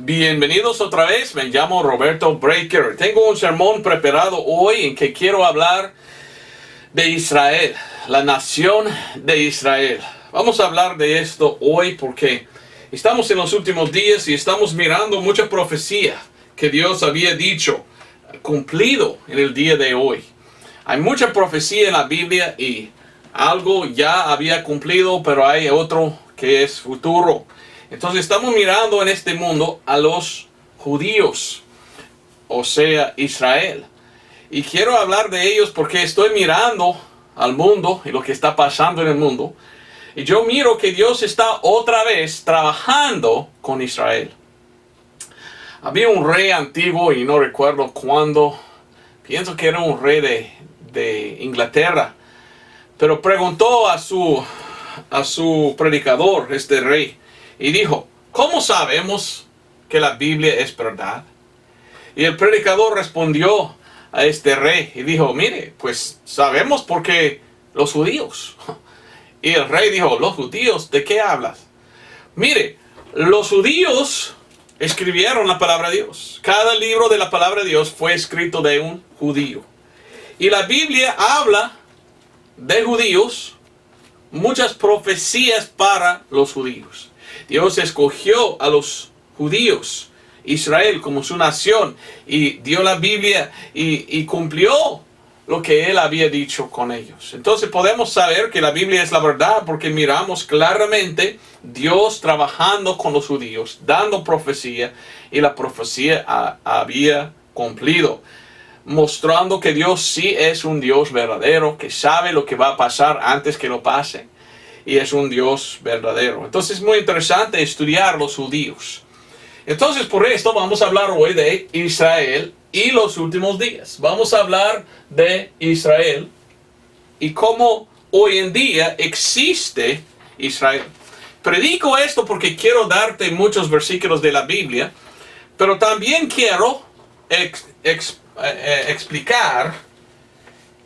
Bienvenidos otra vez, me llamo Roberto Breaker. Tengo un sermón preparado hoy en que quiero hablar de Israel, la nación de Israel. Vamos a hablar de esto hoy porque estamos en los últimos días y estamos mirando mucha profecía que Dios había dicho, cumplido en el día de hoy. Hay mucha profecía en la Biblia y algo ya había cumplido, pero hay otro que es futuro. Entonces estamos mirando en este mundo a los judíos, o sea, Israel. Y quiero hablar de ellos porque estoy mirando al mundo y lo que está pasando en el mundo. Y yo miro que Dios está otra vez trabajando con Israel. Había un rey antiguo y no recuerdo cuándo. Pienso que era un rey de Inglaterra. Pero preguntó a su predicador, este rey, y dijo, ¿cómo sabemos que la Biblia es verdad? Y el predicador respondió a este rey y dijo, mire, pues sabemos porque los judíos. Y el rey dijo, ¿los judíos? ¿De qué hablas? Mire, los judíos escribieron la palabra de Dios. Cada libro de la palabra de Dios fue escrito de un judío. Y la Biblia habla de judíos, muchas profecías para los judíos. Dios escogió a los judíos, Israel, como su nación, y dio la Biblia y cumplió lo que Él había dicho con ellos. Entonces podemos saber que la Biblia es la verdad porque miramos claramente Dios trabajando con los judíos, dando profecía, y la profecía había cumplido, mostrando que Dios sí es un Dios verdadero, que sabe lo que va a pasar antes que lo pase. Y es un Dios verdadero. Entonces es muy interesante estudiar los judíos. Entonces por esto vamos a hablar hoy de Israel y los últimos días. Vamos a hablar de Israel y cómo hoy en día existe Israel. Predico esto porque quiero darte muchos versículos de la Biblia, pero también quiero explicar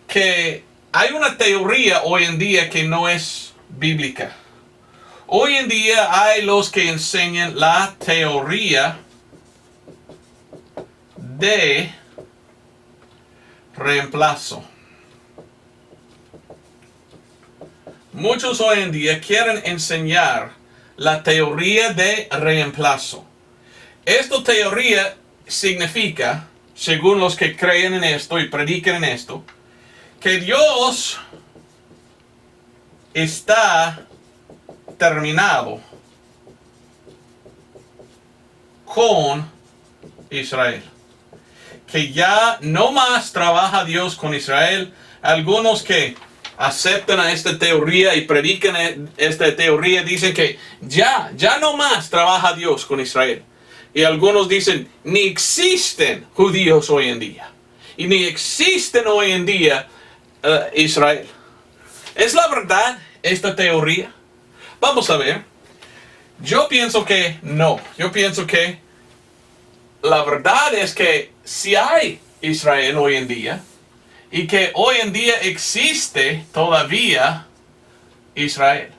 que hay una teoría hoy en día que no es bíblica. Hoy en día hay los que enseñan la teoría de reemplazo. Muchos hoy en día quieren enseñar la teoría de reemplazo. Esta teoría significa, según los que creen en esto y predican en esto, que Dios está terminado con Israel. Que ya no más trabaja Dios con Israel. Algunos que aceptan a esta teoría y predican esta teoría dicen que ya no más trabaja Dios con Israel. Y algunos dicen, ni existen judíos hoy en día. Y ni existen hoy en día Israel. ¿Es la verdad esta teoría? Vamos a ver. Yo pienso que no. Yo pienso que la verdad es que si hay Israel hoy en día y que hoy en día existe todavía Israel.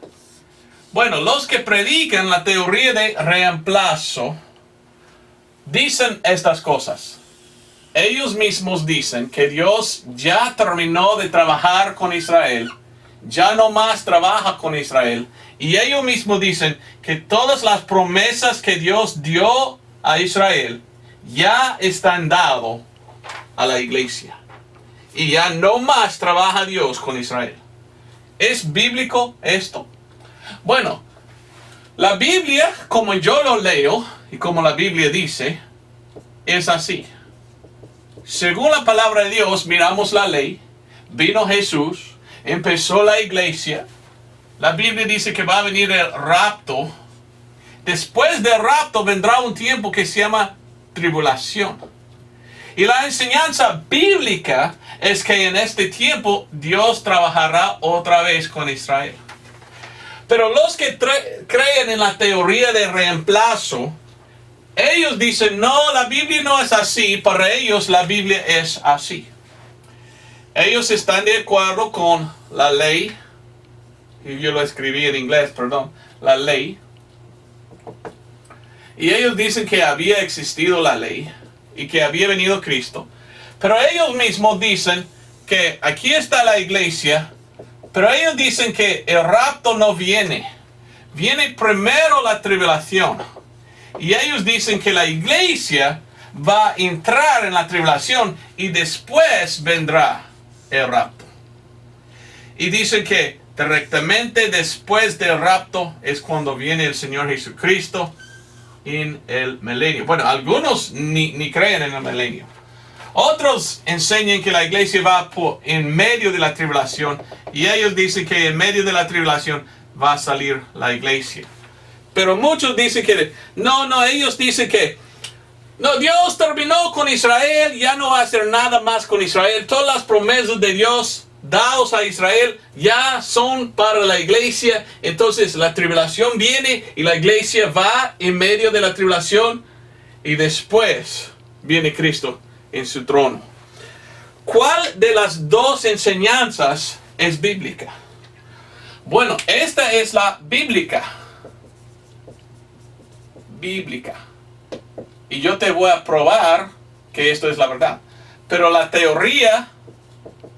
Bueno, los que predican la teoría de reemplazo dicen estas cosas. Ellos mismos dicen que Dios ya terminó de trabajar con Israel. Ya no más trabaja con Israel. Y ellos mismos dicen que todas las promesas que Dios dio a Israel ya están dadas a la iglesia. Y ya no más trabaja Dios con Israel. ¿Es bíblico esto? Bueno, la Biblia, como yo lo leo y como la Biblia dice, es así. Según la palabra de Dios, miramos la ley, vino Jesús, empezó la iglesia. La Biblia dice que va a venir el rapto. Después del rapto vendrá un tiempo que se llama tribulación. Y la enseñanza bíblica es que en este tiempo Dios trabajará otra vez con Israel. Pero los que creen en la teoría de reemplazo, ellos dicen, no, la Biblia no es así. Para ellos la Biblia es así. Ellos están de acuerdo con la ley. Y yo lo escribí en inglés, perdón. La ley. Y ellos dicen que había existido la ley y que había venido Cristo. Pero ellos mismos dicen que aquí está la iglesia, pero ellos dicen que el rapto no viene. Viene primero la tribulación. Y ellos dicen que la iglesia va a entrar en la tribulación y después vendrá el rapto. Y dicen que directamente después del rapto es cuando viene el Señor Jesucristo en el milenio. Bueno, algunos ni creen en el milenio. Otros enseñan que la iglesia va en medio de la tribulación y ellos dicen que en medio de la tribulación va a salir la iglesia. Pero muchos dicen que ellos dicen que no, Dios terminó con Israel, ya no va a hacer nada más con Israel. Todas las promesas de Dios dados a Israel ya son para la iglesia. Entonces la tribulación viene y la iglesia va en medio de la tribulación y después viene Cristo en su trono. ¿Cuál de las dos enseñanzas es bíblica? Bueno, esta es la bíblica. Y yo te voy a probar que esto es la verdad. Pero la teoría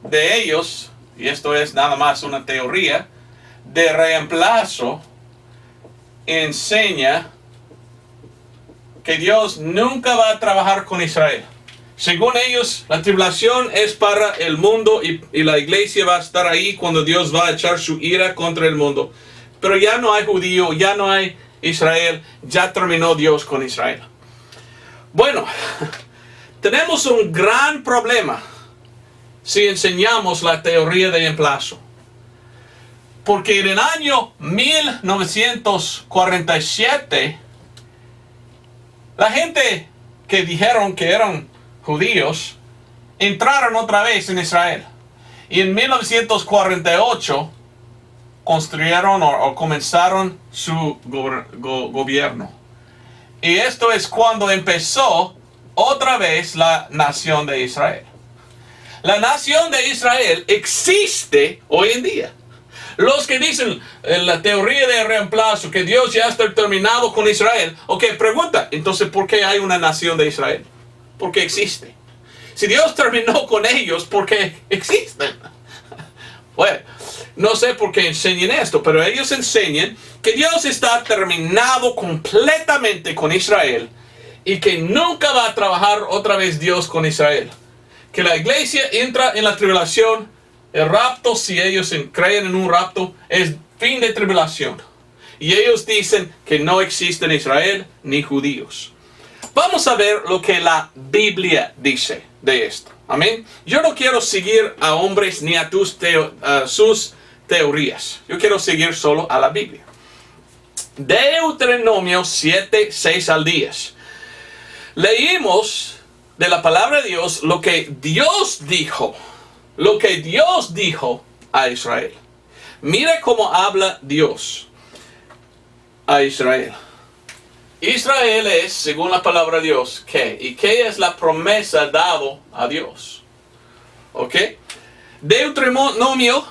de ellos, y esto es nada más una teoría, de reemplazo, enseña que Dios nunca va a trabajar con Israel. Según ellos, la tribulación es para el mundo y la iglesia va a estar ahí cuando Dios va a echar su ira contra el mundo. Pero ya no hay judío, ya no hay Israel, ya terminó Dios con Israel. Bueno, tenemos un gran problema si enseñamos la teoría de reemplazo. Porque en el año 1947, la gente que dijeron que eran judíos entraron otra vez en Israel. Y en 1948 construyeron o comenzaron su gobierno. Y esto es cuando empezó otra vez la nación de Israel. La nación de Israel existe hoy en día. Los que dicen la teoría de reemplazo, que Dios ya está terminado con Israel. Ok, pregunta, entonces ¿por qué hay una nación de Israel? Porque existe. Si Dios terminó con ellos, ¿por qué existen? Bueno, no sé por qué enseñan esto, pero ellos enseñan que Dios está terminado completamente con Israel y que nunca va a trabajar otra vez Dios con Israel. Que la iglesia entra en la tribulación, el rapto, si ellos creen en un rapto, es fin de tribulación. Y ellos dicen que no existen Israel ni judíos. Vamos a ver lo que la Biblia dice de esto. Amén. Yo no quiero seguir a hombres ni a sus teorías. Yo quiero seguir solo a la Biblia. Deuteronomio 7, 6 al 10. Leímos de la palabra de Dios lo que Dios dijo. Lo que Dios dijo a Israel. Mira cómo habla Dios a Israel. Israel es, según la palabra de Dios, ¿qué? ¿Y qué es la promesa dado a Dios? ¿Ok? Deuteronomio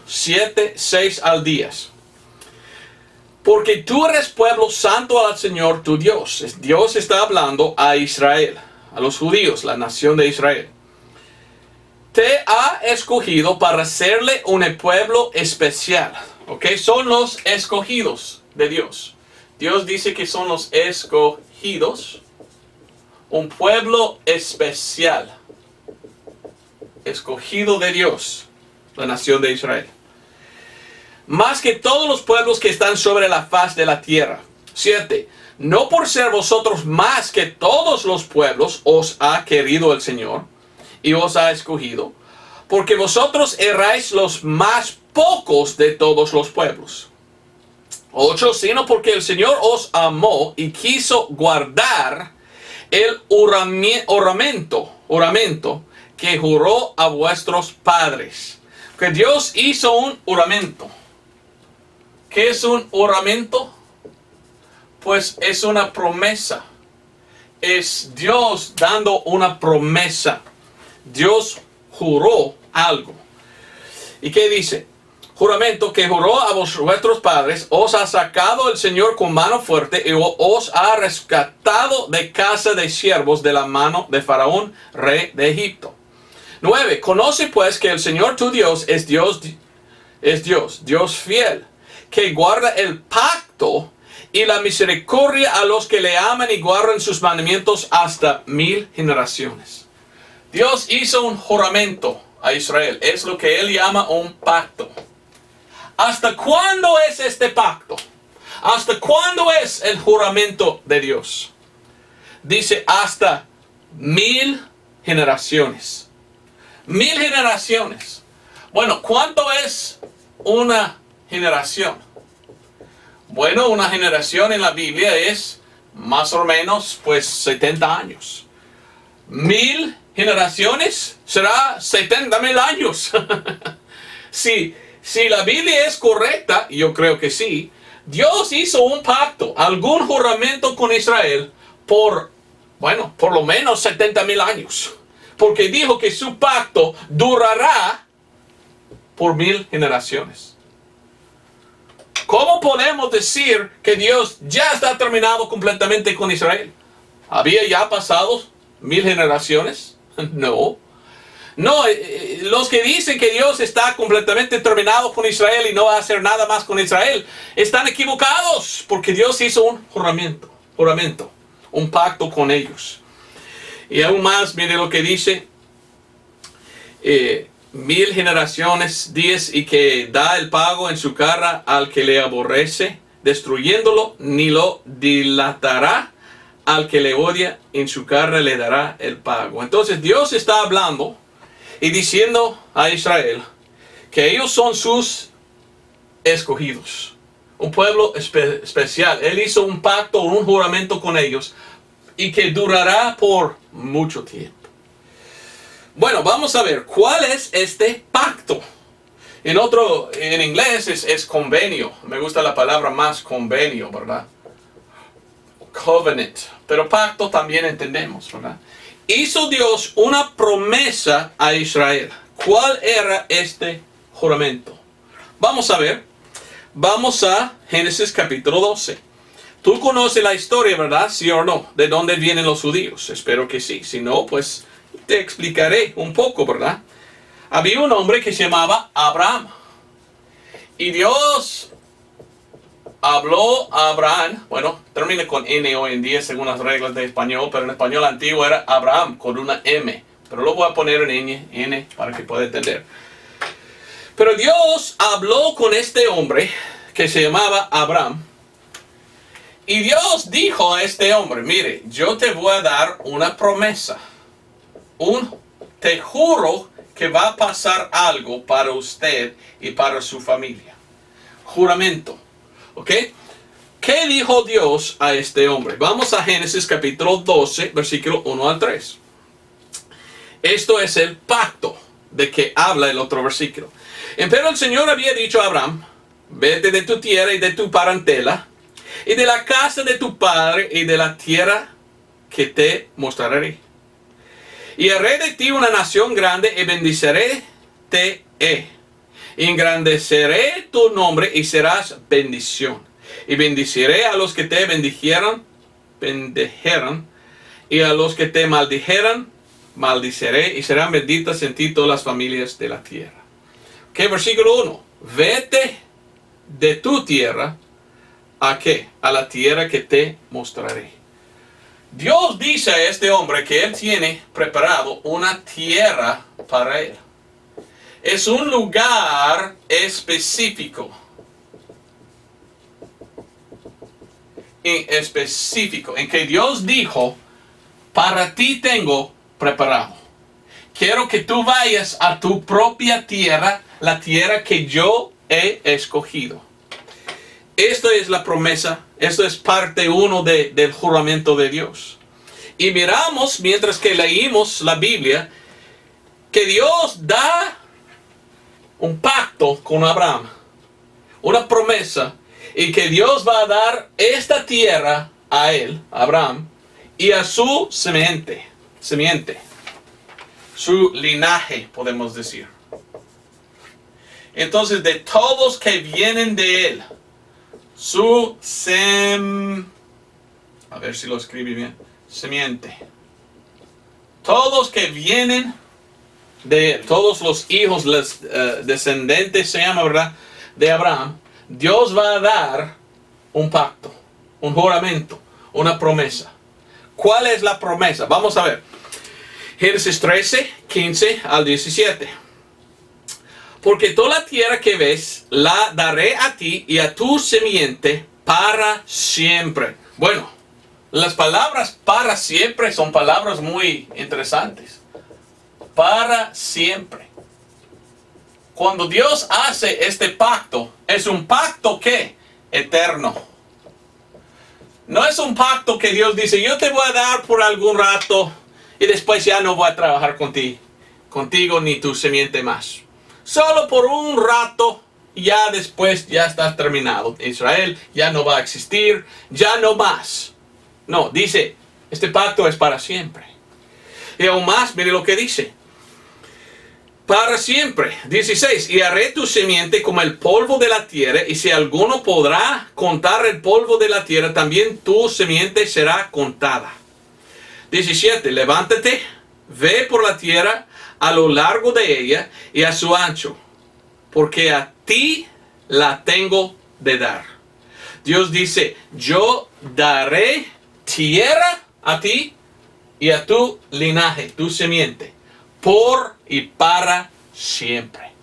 7, 6 al 10. Porque tú eres pueblo santo al Señor tu Dios. Dios está hablando a Israel, a los judíos, la nación de Israel. Te ha escogido para serle un pueblo especial. ¿Ok? Son los escogidos de Dios. Dios dice que son los escogidos, un pueblo especial, escogido de Dios, la nación de Israel. Más que todos los pueblos que están sobre la faz de la tierra. 7. No por ser vosotros más que todos los pueblos os ha querido el Señor y os ha escogido, porque vosotros erais los más pocos de todos los pueblos. 8. Sino porque el Señor os amó y quiso guardar el juramento que juró a vuestros padres. Que Dios hizo un juramento. ¿Qué es un juramento? Pues es una promesa. Es Dios dando una promesa. Dios juró algo. ¿Y qué dice? juramento que juró a vuestros padres, os ha sacado el Señor con mano fuerte y os ha rescatado de casa de siervos de la mano de Faraón, rey de Egipto. 9. Conoce pues que el Señor tu Dios es Dios fiel, que guarda el pacto y la misericordia a los que le aman y guardan sus mandamientos hasta 1000 generaciones. Dios hizo un juramento a Israel. Es lo que Él llama un pacto. ¿Hasta cuándo es este pacto? ¿Hasta cuándo es el juramento de Dios? Dice hasta 1000 generaciones. 1000 generaciones. Bueno, ¿cuánto es una generación? Bueno, una generación en la Biblia es más o menos pues 70 años. 1000 generaciones será 70,000 años. Si la Biblia es correcta, yo creo que sí, Dios hizo un pacto, algún juramento con Israel por lo menos 70,000 años. Porque dijo que su pacto durará por 1000 generaciones. ¿Cómo podemos decir que Dios ya está terminado completamente con Israel? ¿Había ya pasado 1000 generaciones? No. No, los que dicen que Dios está completamente terminado con Israel y no va a hacer nada más con Israel, están equivocados, porque Dios hizo un juramento, un pacto con ellos. Y aún más, mire lo que dice, 1000 generaciones, 10, y que da el pago en su cara al que le aborrece, destruyéndolo, ni lo dilatará al que le odia, en su cara le dará el pago. Entonces Dios está hablando y diciendo a Israel que ellos son sus escogidos, un pueblo especial. Él hizo un pacto, un juramento con ellos y que durará por mucho tiempo. Bueno, vamos a ver cuál es este pacto. En inglés es convenio. Me gusta la palabra más, convenio, ¿verdad? Covenant. Pero pacto también entendemos, ¿verdad? Hizo Dios una promesa a Israel. ¿Cuál era este juramento? Vamos a ver. Vamos a Génesis capítulo 12. Tú conoces la historia, ¿verdad? ¿Sí o no? ¿De dónde vienen los judíos? Espero que sí. Si no, pues te explicaré un poco, ¿verdad? Había un hombre que se llamaba Abraham. Y Dios habló a Abraham, termina con N hoy en día según las reglas de español, pero en español antiguo era Abraham con una M. Pero lo voy a poner en N para que pueda entender. Pero Dios habló con este hombre que se llamaba Abraham. Y Dios dijo a este hombre, mire, yo te voy a dar una promesa. Te juro que va a pasar algo para usted y para su familia. Juramento. ¿Ok? ¿Qué dijo Dios a este hombre? Vamos a Génesis capítulo 12, versículo 1 al 3. Esto es el pacto de que habla el otro versículo. Pero el Señor había dicho a Abraham, vete de tu tierra y de tu parentela, y de la casa de tu padre y de la tierra que te mostraré. Y haré de ti una nación grande y bendiciré te. Y engrandeceré tu nombre y serás bendición. Y bendiciré a los que te bendijeran, y a los que te maldijeran, maldiciré, y serán benditas en ti todas las familias de la tierra. Ok, versículo 1. Vete de tu tierra, ¿a qué? A la tierra que te mostraré. Dios dice a este hombre que él tiene preparado una tierra para él. Es un lugar específico. En que Dios dijo, para ti tengo preparado. Quiero que tú vayas a tu propia tierra, la tierra que yo he escogido. Esto es la promesa, esto es parte 1 del juramento de Dios. Y miramos, mientras que leímos la Biblia, que Dios da un pacto con Abraham, una promesa, y que Dios va a dar esta tierra a él, Abraham, y a su simiente, su linaje, podemos decir. Entonces, de todos que vienen de él, a ver si lo escribí bien, semiente. Todos que vienen de él, todos los hijos, los descendientes se llama, ¿verdad?, de Abraham, Dios va a dar un pacto, un juramento, una promesa. ¿Cuál es la promesa? Vamos a ver. Génesis 13, 15 al 17. Porque toda la tierra que ves, la daré a ti y a tu semiente para siempre. Bueno, las palabras para siempre son palabras muy interesantes. Para siempre. Cuando Dios hace este pacto, es un pacto que eterno. No es un pacto que Dios dice, yo te voy a dar por algún rato y después ya no voy a trabajar contigo ni tu semiente más. Solo por un rato, ya después ya estás terminado. Israel ya no va a existir, ya no más. No, dice, este pacto es para siempre. Y aún más, mire lo que dice. Para siempre. 16. Y haré tu semiente como el polvo de la tierra, y si alguno podrá contar el polvo de la tierra, también tu semiente será contada. 17. Levántate, ve por la tierra a lo largo de ella y a su ancho, porque a ti la tengo de dar. Dios dice, yo daré tierra a ti y a tu linaje, tu semiente, por y para siempre.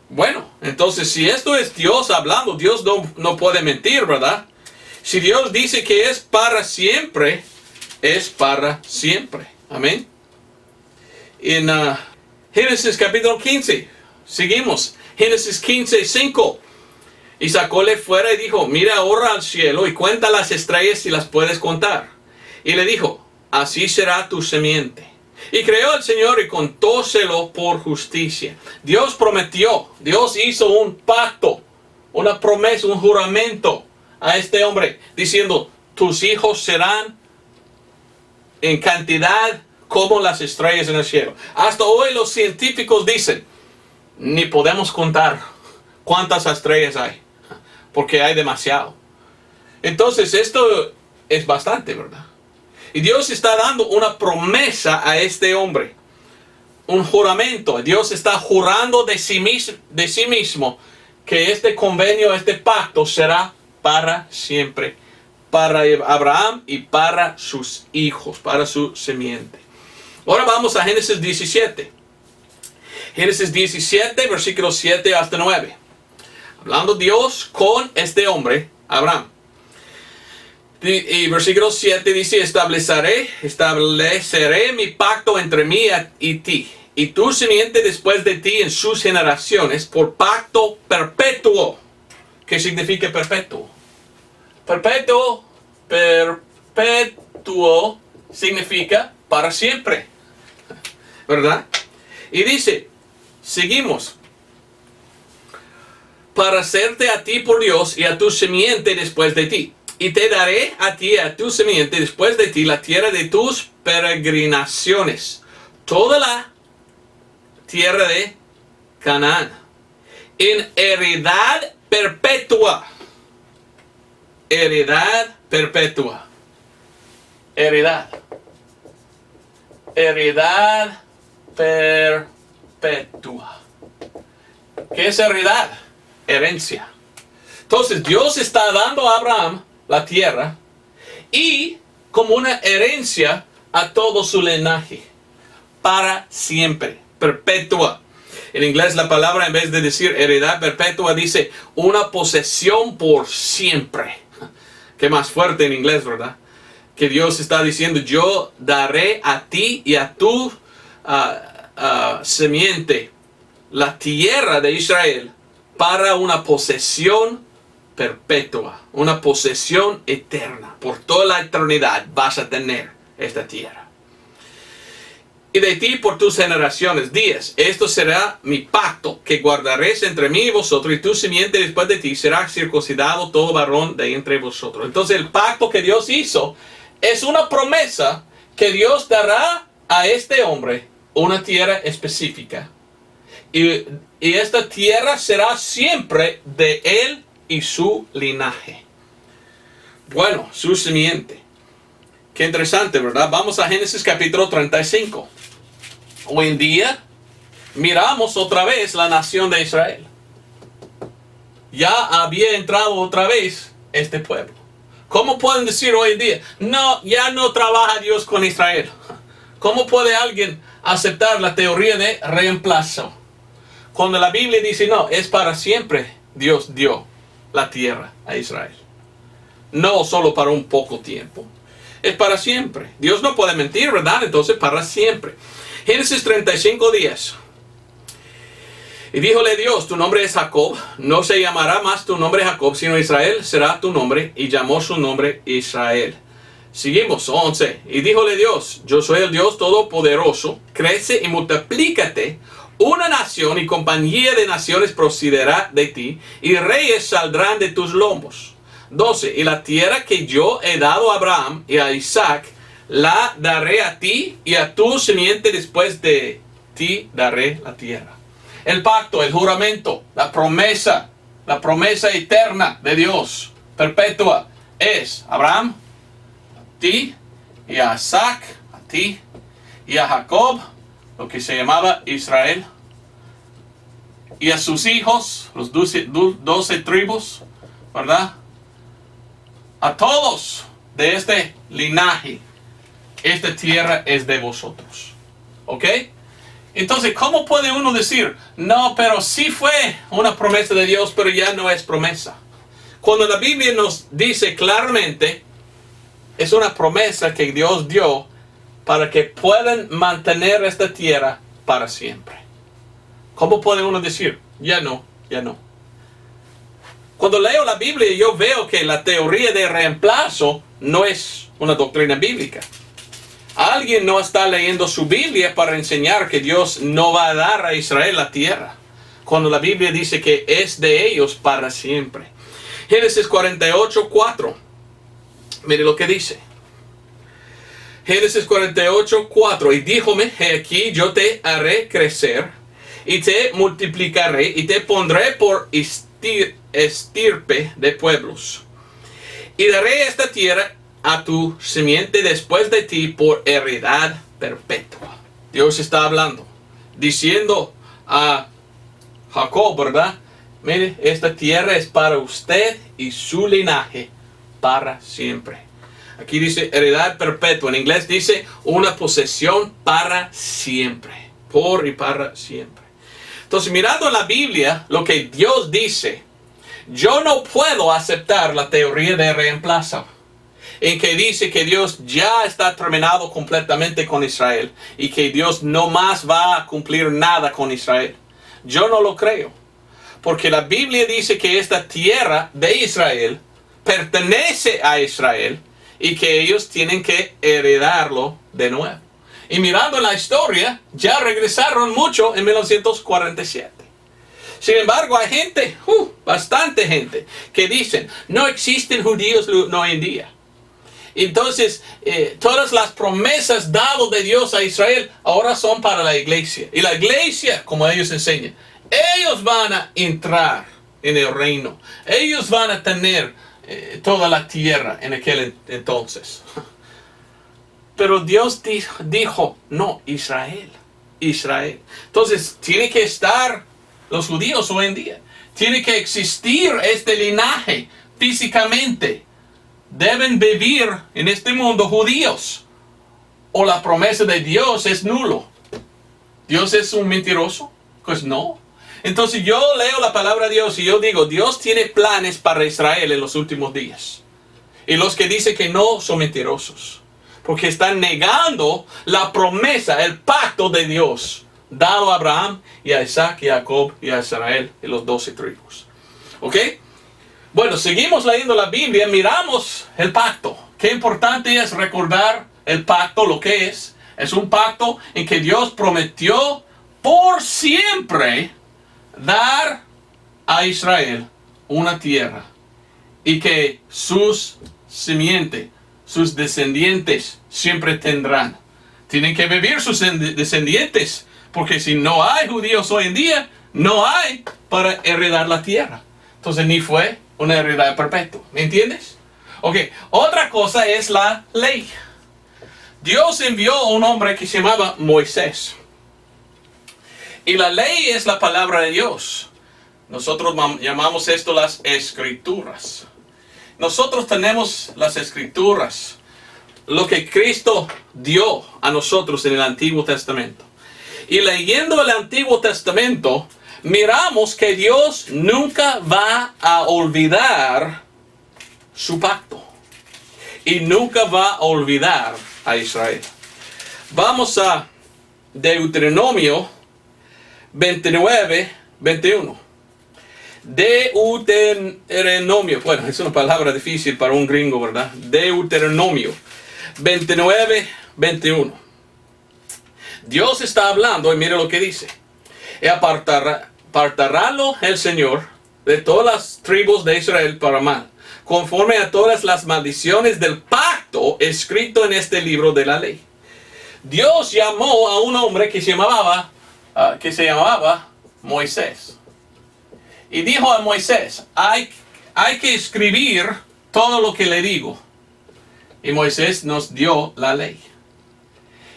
Bueno, entonces si esto es Dios hablando, Dios no puede mentir, ¿verdad? Si Dios dice que es para siempre, es para siempre. Amén. En Génesis capítulo 15, seguimos. Génesis 15, 5. Y sacóle fuera y dijo, mira ahora al cielo y cuenta las estrellas si las puedes contar. Y le dijo, así será tu semiente. Y creyó el Señor y contóselo por justicia. Dios prometió, Dios hizo un pacto, una promesa, un juramento a este hombre, diciendo, tus hijos serán en cantidad como las estrellas en el cielo. Hasta hoy los científicos dicen, ni podemos contar cuántas estrellas hay, porque hay demasiado. Entonces esto es bastante, ¿verdad? Y Dios está dando una promesa a este hombre, un juramento. Dios está jurando de sí mismo que este convenio, este pacto será para siempre, para Abraham y para sus hijos, para su semiente. Ahora vamos a Génesis 17. Génesis 17, versículos 7 hasta 9. Hablando Dios con este hombre, Abraham. Y versículo 7 dice, estableceré mi pacto entre mí y ti, y tu simiente después de ti en sus generaciones, por pacto perpetuo. ¿Qué significa perpetuo? Perpetuo significa para siempre, ¿verdad? Y dice, seguimos. Para hacerte a ti por Dios y a tu simiente después de ti. Y te daré a ti y a tu simiente después de ti la tierra de tus peregrinaciones, toda la tierra de Canaán, en heredad perpetua. Heredad perpetua. Heredad. Heredad perpetua. ¿Qué es heredad? Herencia. Entonces Dios está dando a Abraham la tierra y como una herencia a todo su linaje para siempre, perpetua. En inglés la palabra, en vez de decir heredad perpetua, dice una posesión por siempre. Qué más fuerte en inglés, ¿verdad? Que Dios está diciendo, yo daré a ti y a tu semiente la tierra de Israel para una posesión perpetua, una posesión eterna. Por toda la eternidad vas a tener esta tierra. Y de ti por tus generaciones, 10. Esto será mi pacto que guardaréis entre mí y vosotros, y tu simiente después de ti será circuncidado todo varón de entre vosotros. Entonces el pacto que Dios hizo es una promesa que Dios dará a este hombre una tierra específica. Y y esta tierra será siempre de él y su linaje. Bueno, su simiente. Qué interesante, ¿verdad? Vamos a Génesis capítulo 35. Hoy en día miramos otra vez la nación de Israel. Ya había entrado otra vez este pueblo. ¿Cómo pueden decir hoy en día, no, ya no trabaja Dios con Israel? ¿Cómo puede alguien aceptar la teoría de reemplazo? Cuando la Biblia dice, no, es para siempre Dios dio la tierra a Israel. No solo para un poco tiempo. Es para siempre. Dios no puede mentir, ¿verdad? Entonces, para siempre. Génesis 35, 10. Y díjole Dios, tu nombre es Jacob, no se llamará más tu nombre Jacob, sino Israel será tu nombre, y llamó su nombre Israel. Seguimos, 11. Y díjole Dios, yo soy el Dios todopoderoso, crece y multiplícate, una nación y compañía de naciones procederá de ti, y reyes saldrán de tus lomos. 12. Y la tierra que yo he dado a Abraham y a Isaac, la daré a ti y a tu simiente después de ti daré la tierra. El pacto, el juramento, la promesa eterna de Dios, perpetua, es Abraham, a ti y a Isaac, a ti y a Jacob, lo que se llamaba Israel, y a sus hijos, los 12 tribus, ¿verdad? A todos de este linaje, esta tierra es de vosotros. ¿Ok? Entonces, ¿cómo puede uno decir, no, pero sí fue una promesa de Dios, pero ya no es promesa? Cuando la Biblia nos dice claramente, es una promesa que Dios dio para que puedan mantener esta tierra para siempre. ¿Cómo puede uno decir, ya no, ya no? Cuando leo la Biblia, yo veo que la teoría de reemplazo no es una doctrina bíblica. Alguien no está leyendo su Biblia para enseñar que Dios no va a dar a Israel la tierra, cuando la Biblia dice que es de ellos para siempre. Génesis 48, 4. Mire lo que dice. Génesis 48, 4. Y díjome, he aquí yo te haré crecer, y te multiplicaré, y te pondré por estirpe de pueblos. Y daré esta tierra a tu simiente después de ti por heredad perpetua. Dios está hablando, diciendo a Jacob, ¿verdad? Mire, esta tierra es para usted y su linaje para siempre. Aquí dice heredad perpetua. En inglés dice una posesión para siempre. Por y para siempre. Entonces, mirando en la Biblia, lo que Dios dice, yo no puedo aceptar la teoría de reemplazo, en que dice que Dios ya está terminado completamente con Israel y que Dios no más va a cumplir nada con Israel. Yo no lo creo, porque la Biblia dice que esta tierra de Israel pertenece a Israel y que ellos tienen que heredarlo de nuevo. Y mirando la historia, ya regresaron mucho en 1947. Sin embargo, hay gente, bastante gente, que dicen, no existen judíos hoy en día. Entonces, todas las promesas dadas de Dios a Israel ahora son para la iglesia. Y la iglesia, como ellos enseñan, ellos van a entrar en el reino. Ellos van a tener toda la tierra en aquel entonces. Pero Dios dijo, no, Israel. Entonces, tiene que estar los judíos hoy en día. Tiene que existir este linaje físicamente. Deben vivir en este mundo judíos, o la promesa de Dios es nulo. ¿Dios es un mentiroso? Pues no. Entonces yo leo la palabra de Dios y yo digo, Dios tiene planes para Israel en los últimos días. Y los que dicen que no son mentirosos, porque están negando la promesa, el pacto de Dios dado a Abraham y a Isaac y a Jacob y a Israel y los 12 tribus. ¿Ok? Bueno, seguimos leyendo la Biblia, miramos el pacto. Qué importante es recordar el pacto, lo que es. Es un pacto en que Dios prometió por siempre dar a Israel una tierra. Y que sus simientes, sus descendientes siempre tendrán. Tienen que vivir sus descendientes, porque si no hay judíos hoy en día, no hay para heredar la tierra. Entonces ni fue una heredad perpetua. ¿Me entiendes? Ok, otra cosa es la ley. Dios envió a un hombre que se llamaba Moisés. Y la ley es la palabra de Dios. Nosotros llamamos esto las escrituras. Nosotros tenemos las escrituras, lo que Cristo dio a nosotros en el Antiguo Testamento. Y leyendo el Antiguo Testamento, miramos que Dios nunca va a olvidar su pacto. Y nunca va a olvidar a Israel. Vamos a Deuteronomio 29, 21. Deuteronomio, bueno, es una palabra difícil para un gringo, ¿verdad? Deuteronomio 29, 21. Dios está hablando y mire lo que dice. Y apartarálo el Señor de todas las tribus de Israel para mal, conforme a todas las maldiciones del pacto escrito en este libro de la ley. Dios llamó a un hombre que se llamaba Moisés. Y dijo a Moisés, hay que escribir todo lo que le digo. Y Moisés nos dio la ley.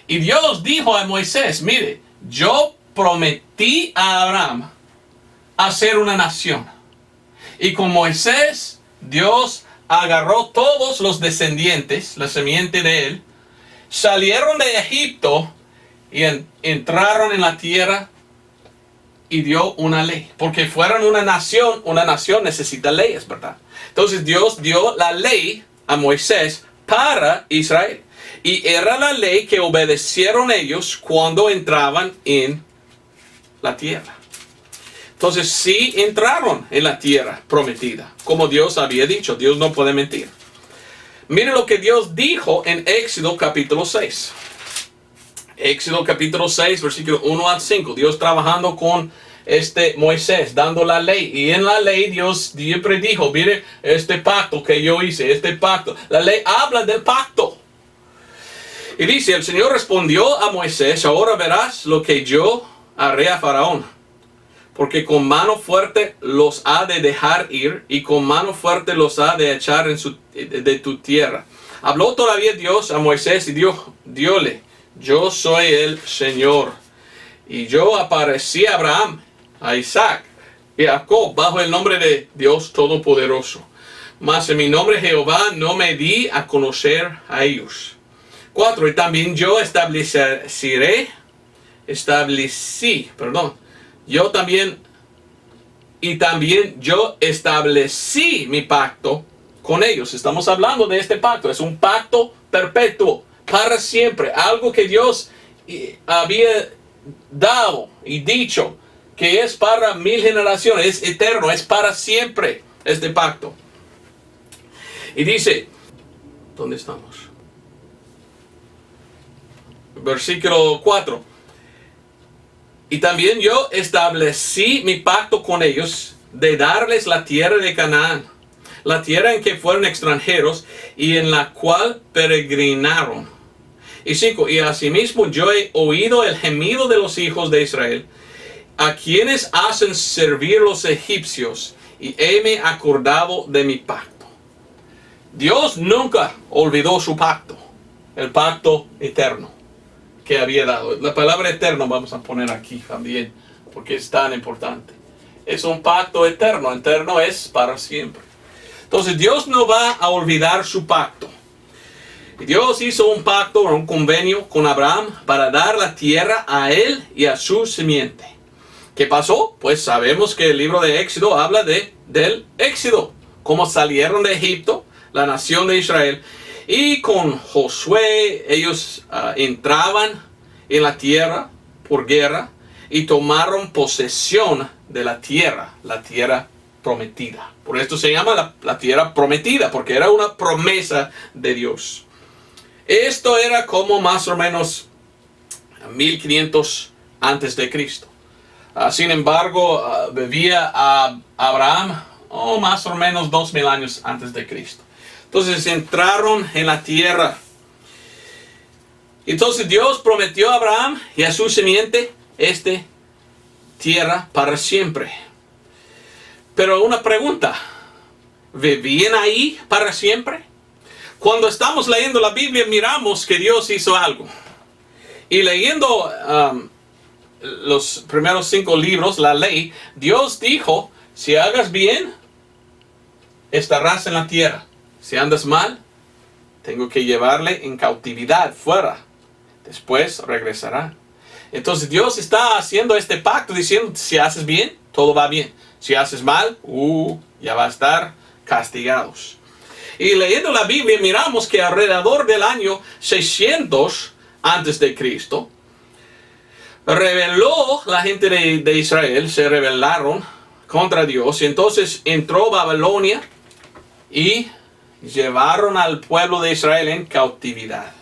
Y Dios dijo a Moisés, mire, yo prometí a Abraham hacer una nación. Y con Moisés, Dios agarró todos los descendientes, la simiente de él, salieron de Egipto y entraron en la tierra y dio una ley. Porque fueron una nación necesita leyes, ¿verdad? Entonces Dios dio la ley a Moisés para Israel. Y era la ley que obedecieron ellos cuando entraban en la tierra. Entonces sí entraron en la tierra prometida, como Dios había dicho. Dios no puede mentir. Mire lo que Dios dijo en Éxodo capítulo 6. Éxodo capítulo 6, versículo 1 al 5. Dios trabajando con Moisés, dando la ley. Y en la ley Dios siempre dijo, mire, este pacto que yo hice, este pacto. La ley habla del pacto. Y dice, el Señor respondió a Moisés, ahora verás lo que yo haré a Faraón. Porque con mano fuerte los ha de dejar ir, y con mano fuerte los ha de echar de tu tierra. Habló todavía Dios a Moisés y diole, yo soy el Señor. Y yo aparecí a Abraham, a Isaac y a Jacob bajo el nombre de Dios Todopoderoso. Mas en mi nombre Jehová no me di a conocer a ellos. 4. Y también yo establecí mi pacto con ellos. Estamos hablando de este pacto. Es un pacto perpetuo, para siempre. Algo que Dios había dado y dicho que es para 1000 generaciones. Es eterno, es para siempre este pacto. Y dice, ¿dónde estamos? Versículo 4. Y también yo establecí mi pacto con ellos de darles la tierra de Canaán, la tierra en que fueron extranjeros y en la cual peregrinaron. Y 5. Y asimismo yo he oído el gemido de los hijos de Israel, a quienes hacen servir los egipcios, y heme acordado de mi pacto. Dios nunca olvidó su pacto, el pacto eterno que había dado. La palabra eterno vamos a poner aquí también, porque es tan importante. Es un pacto eterno. Eterno es para siempre. Entonces Dios no va a olvidar su pacto. Dios hizo un pacto, un convenio con Abraham para dar la tierra a él y a su simiente. ¿Qué pasó? Pues sabemos que el libro de Éxodo habla del Éxodo, cómo salieron de Egipto, la nación de Israel. Y con Josué ellos entraban en la tierra por guerra y tomaron posesión de la tierra prometida. Por esto se llama la tierra prometida, porque era una promesa de Dios. Esto era como más o menos 1500 antes de Cristo. Sin embargo, vivía Abraham más o menos 2000 años antes de Cristo. Entonces entraron en la tierra. Entonces Dios prometió a Abraham y a su simiente tierra para siempre. Pero una pregunta, ¿vivían ahí para siempre? Cuando estamos leyendo la Biblia miramos que Dios hizo algo. Y leyendo los primeros 5 libros, la ley, Dios dijo, si hagas bien, estarás en la tierra. Si andas mal, tengo que llevarle en cautividad fuera. Después regresará. Entonces Dios está haciendo este pacto diciendo, si haces bien, todo va bien. Si haces mal, ya va a estar castigados. Y leyendo la Biblia miramos que alrededor del año 600 antes de Cristo, rebeló la gente de Israel, se rebelaron contra Dios. Y entonces entró Babilonia y llevaron al pueblo de Israel en cautividad.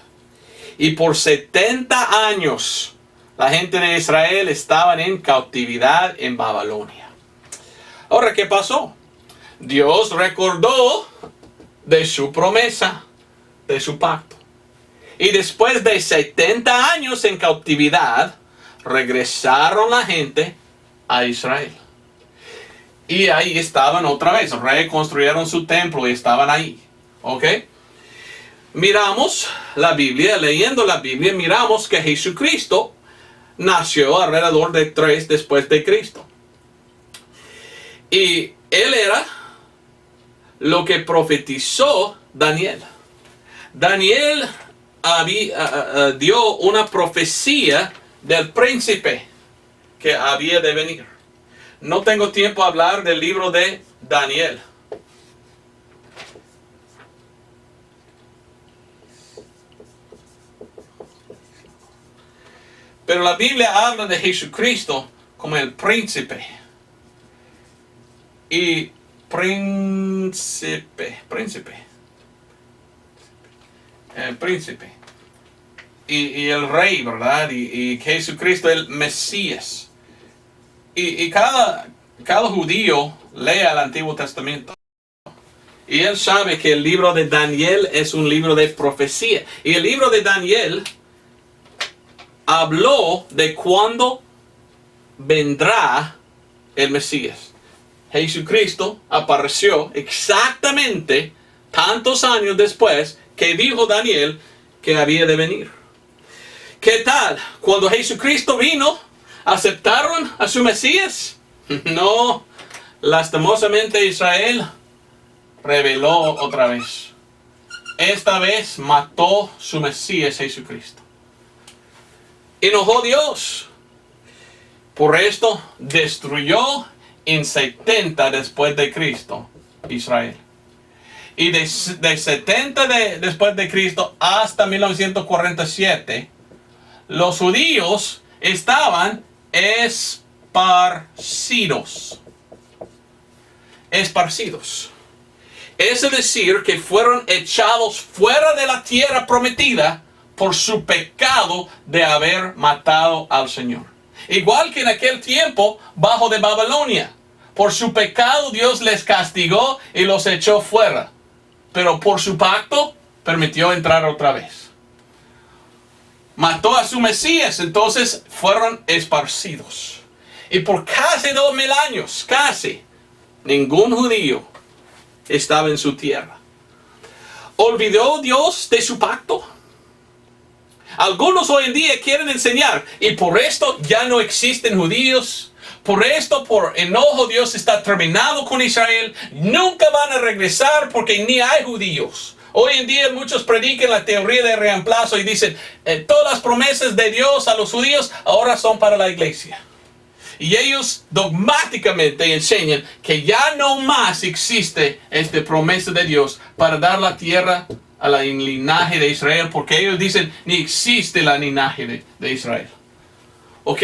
Y por 70 años la gente de Israel estaban en cautividad en Babilonia. Ahora, ¿qué pasó? Dios recordó de su promesa, de su pacto. Y después de 70 años en cautividad, regresaron la gente a Israel. Y ahí estaban otra vez, reconstruyeron su templo y estaban ahí. ¿Ok? Miramos la Biblia, leyendo la Biblia, miramos que Jesucristo nació alrededor de 3 después de Cristo. Y él era lo que profetizó Daniel. Daniel dio una profecía del príncipe que había de venir. No tengo tiempo a hablar del libro de Daniel. Pero la Biblia habla de Jesucristo como el príncipe. Y príncipe. El príncipe. Y el rey, ¿verdad? Y Jesucristo, el Mesías. Y cada judío lee el Antiguo Testamento. Y él sabe que el libro de Daniel es un libro de profecía. Y el libro de Daniel habló de cuándo vendrá el Mesías. Jesucristo apareció exactamente tantos años después que dijo Daniel que había de venir. ¿Qué tal? Cuando Jesucristo vino, ¿aceptaron a su Mesías? No, lastimosamente Israel rebeló otra vez. Esta vez mató su Mesías Jesucristo. Enojó Dios. Por esto destruyó en 70 después de Cristo Israel. Y de 70 después de Cristo hasta 1947, los judíos estaban esparcidos. Esparcidos. Es decir, que fueron echados fuera de la tierra prometida por su pecado de haber matado al Señor. Igual que en aquel tiempo bajo de Babilonia. Por su pecado Dios les castigó y los echó fuera. Pero por su pacto permitió entrar otra vez. Mató a su Mesías, entonces fueron esparcidos. Y por casi 2000 años, casi, ningún judío estaba en su tierra. ¿Olvidó Dios de su pacto? Algunos hoy en día quieren enseñar, y por esto ya no existen judíos. Por esto, por enojo, Dios está terminado con Israel. Nunca van a regresar porque ni hay judíos. Hoy en día muchos predican la teoría de reemplazo y dicen, todas las promesas de Dios a los judíos ahora son para la iglesia. Y ellos dogmáticamente enseñan que ya no más existe esta promesa de Dios para dar la tierra a la linaje de Israel, porque ellos dicen ni existe la linaje de Israel. Ok,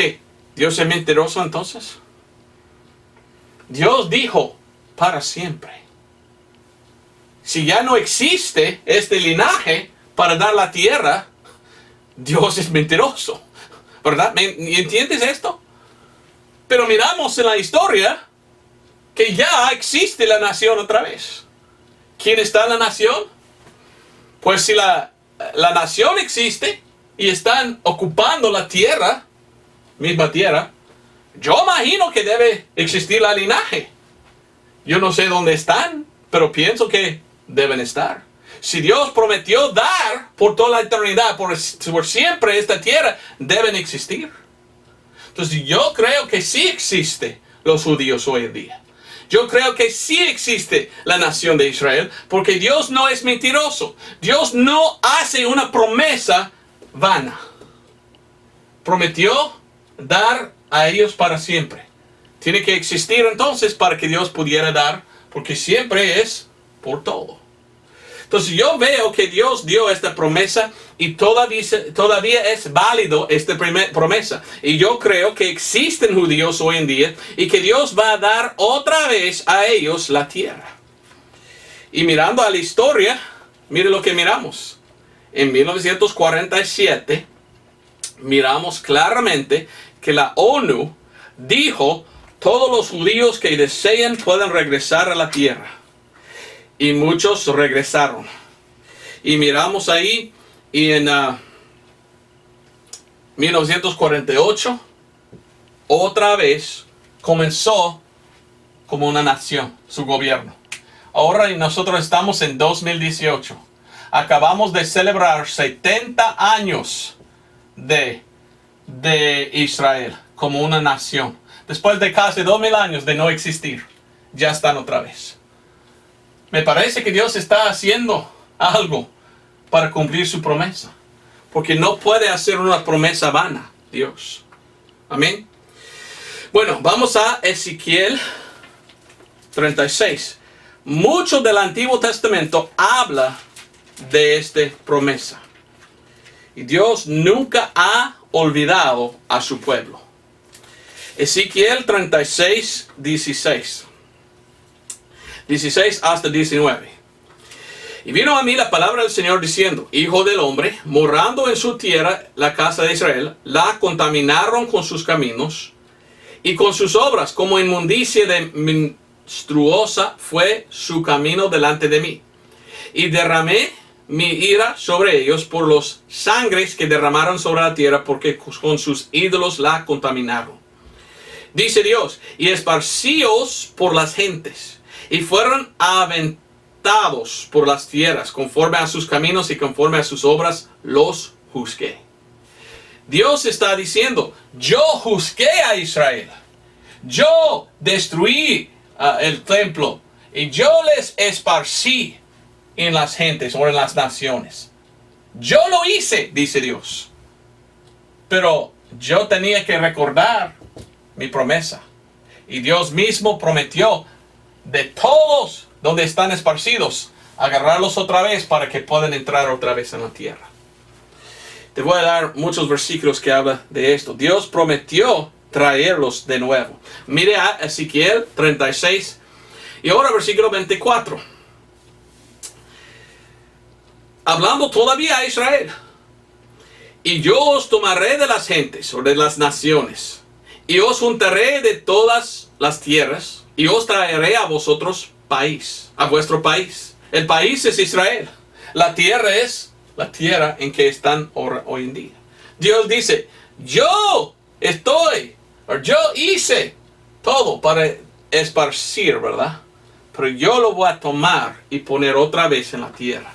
¿Dios es mentiroso entonces? Dios dijo para siempre. Si ya no existe este linaje para dar la tierra, Dios es mentiroso, ¿verdad? ¿Entiendes esto? Pero miramos en la historia que ya existe la nación otra vez. ¿Quién está en la nación? Pues si la nación existe y están ocupando la tierra, misma tierra, Yo imagino que debe existir la linaje. Yo no sé dónde están, pero pienso que deben estar. Si Dios prometió dar por toda la eternidad, por siempre esta tierra, deben existir. Entonces yo creo que sí existe los judíos hoy en día. Yo creo que sí existe la nación de Israel, porque Dios no es mentiroso. Dios no hace una promesa vana. Prometió dar a ellos para siempre. Tiene que existir entonces para que Dios pudiera dar, porque siempre es por todo. Entonces yo veo que Dios dio esta promesa y todavía es válido esta promesa. Y yo creo que existen judíos hoy en día y que Dios va a dar otra vez a ellos la tierra. Y mirando a la historia, mire lo que miramos. En 1947 miramos claramente que la ONU dijo: todos los judíos que deseen pueden regresar a la tierra. Y muchos regresaron. Y miramos ahí, y en 1948, otra vez comenzó como una nación, su gobierno. Ahora nosotros estamos en 2018. Acabamos de celebrar 70 años de Israel como una nación. Después de casi 2000 años de no existir, ya están otra vez. Me parece que Dios está haciendo algo para cumplir su promesa. Porque no puede hacer una promesa vana, Dios. Amén. Bueno, vamos a Ezequiel 36. Mucho del Antiguo Testamento habla de esta promesa. Y Dios nunca ha olvidado a su pueblo. Ezequiel 36, 16. 16 hasta 19. Y vino a mí la palabra del Señor diciendo: Hijo del hombre, morando en su tierra, la casa de Israel, la contaminaron con sus caminos y con sus obras, como inmundicia de monstruosa fue su camino delante de mí. Y derramé mi ira sobre ellos por los sangres que derramaron sobre la tierra, porque con sus ídolos la contaminaron. Dice Dios: y esparcíos por las gentes, y fueron aventados por las tierras, conforme a sus caminos y conforme a sus obras los juzgué. Dios está diciendo: yo juzgué a Israel. Yo destruí el templo. Y yo les esparcí en las gentes o en las naciones. Yo lo hice, dice Dios. Pero yo tenía que recordar mi promesa. Y Dios mismo prometió de todos donde están esparcidos, agarrarlos otra vez para que puedan entrar otra vez en la tierra. Te voy a dar muchos versículos que hablan de esto. Dios prometió traerlos de nuevo. Mire a Ezequiel 36 y ahora versículo 24. Hablando todavía a Israel. Y yo os tomaré de las gentes o de las naciones, y os juntaré de todas las tierras, y os traeré a vosotros país, a vuestro país. El país es Israel. La tierra es la tierra en que están hoy en día. Dios dice: yo hice todo para esparcir, ¿verdad? Pero yo lo voy a tomar y poner otra vez en la tierra.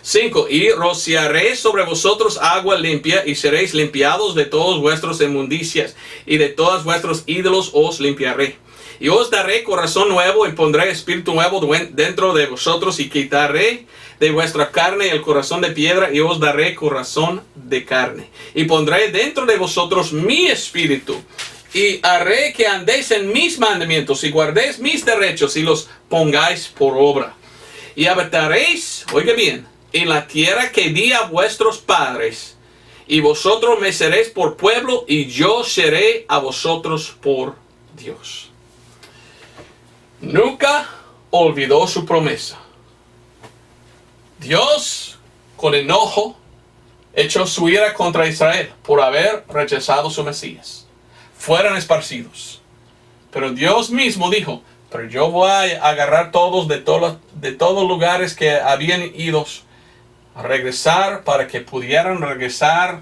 5. Y rociaré sobre vosotros agua limpia, y seréis limpiados de todos vuestros inmundicias, y de todos vuestros ídolos os limpiaré. Y os daré corazón nuevo, y pondré espíritu nuevo dentro de vosotros, y quitaré de vuestra carne el corazón de piedra, y os daré corazón de carne. Y pondré dentro de vosotros mi espíritu, y haré que andéis en mis mandamientos, y guardéis mis derechos, y los pongáis por obra. Y habitaréis, oiga bien, en la tierra que di a vuestros padres, y vosotros me seréis por pueblo, y yo seré a vosotros por Dios. Nunca olvidó su promesa. Dios, con enojo, echó su ira contra Israel por haber rechazado su Mesías. Fueron esparcidos. Pero Dios mismo dijo: pero yo voy a agarrar todos de todos lugares que habían ido a regresar, para que pudieran regresar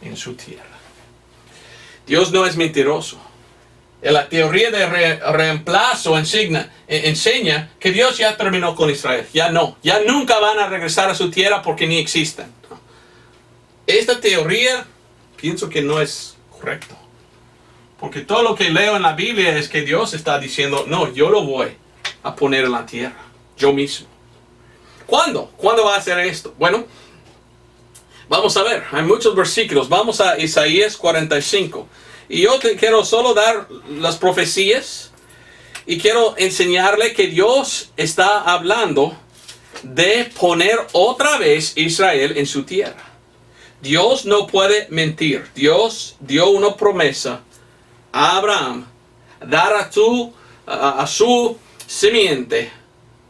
en su tierra. Dios no es mentiroso. La teoría de reemplazo enseña que Dios ya terminó con Israel. Ya no. Ya nunca van a regresar a su tierra porque ni existen. Esta teoría pienso que no es correcto. Porque todo lo que leo en la Biblia es que Dios está diciendo, no, yo lo voy a poner en la tierra. Yo mismo. ¿Cuándo? ¿Cuándo va a hacer esto? Bueno, vamos a ver. Hay muchos versículos. Vamos a Isaías 45. Y yo te quiero solo dar las profecías. Y quiero enseñarle que Dios está hablando de poner otra vez Israel en su tierra. Dios no puede mentir. Dios dio una promesa a Abraham, dar a su simiente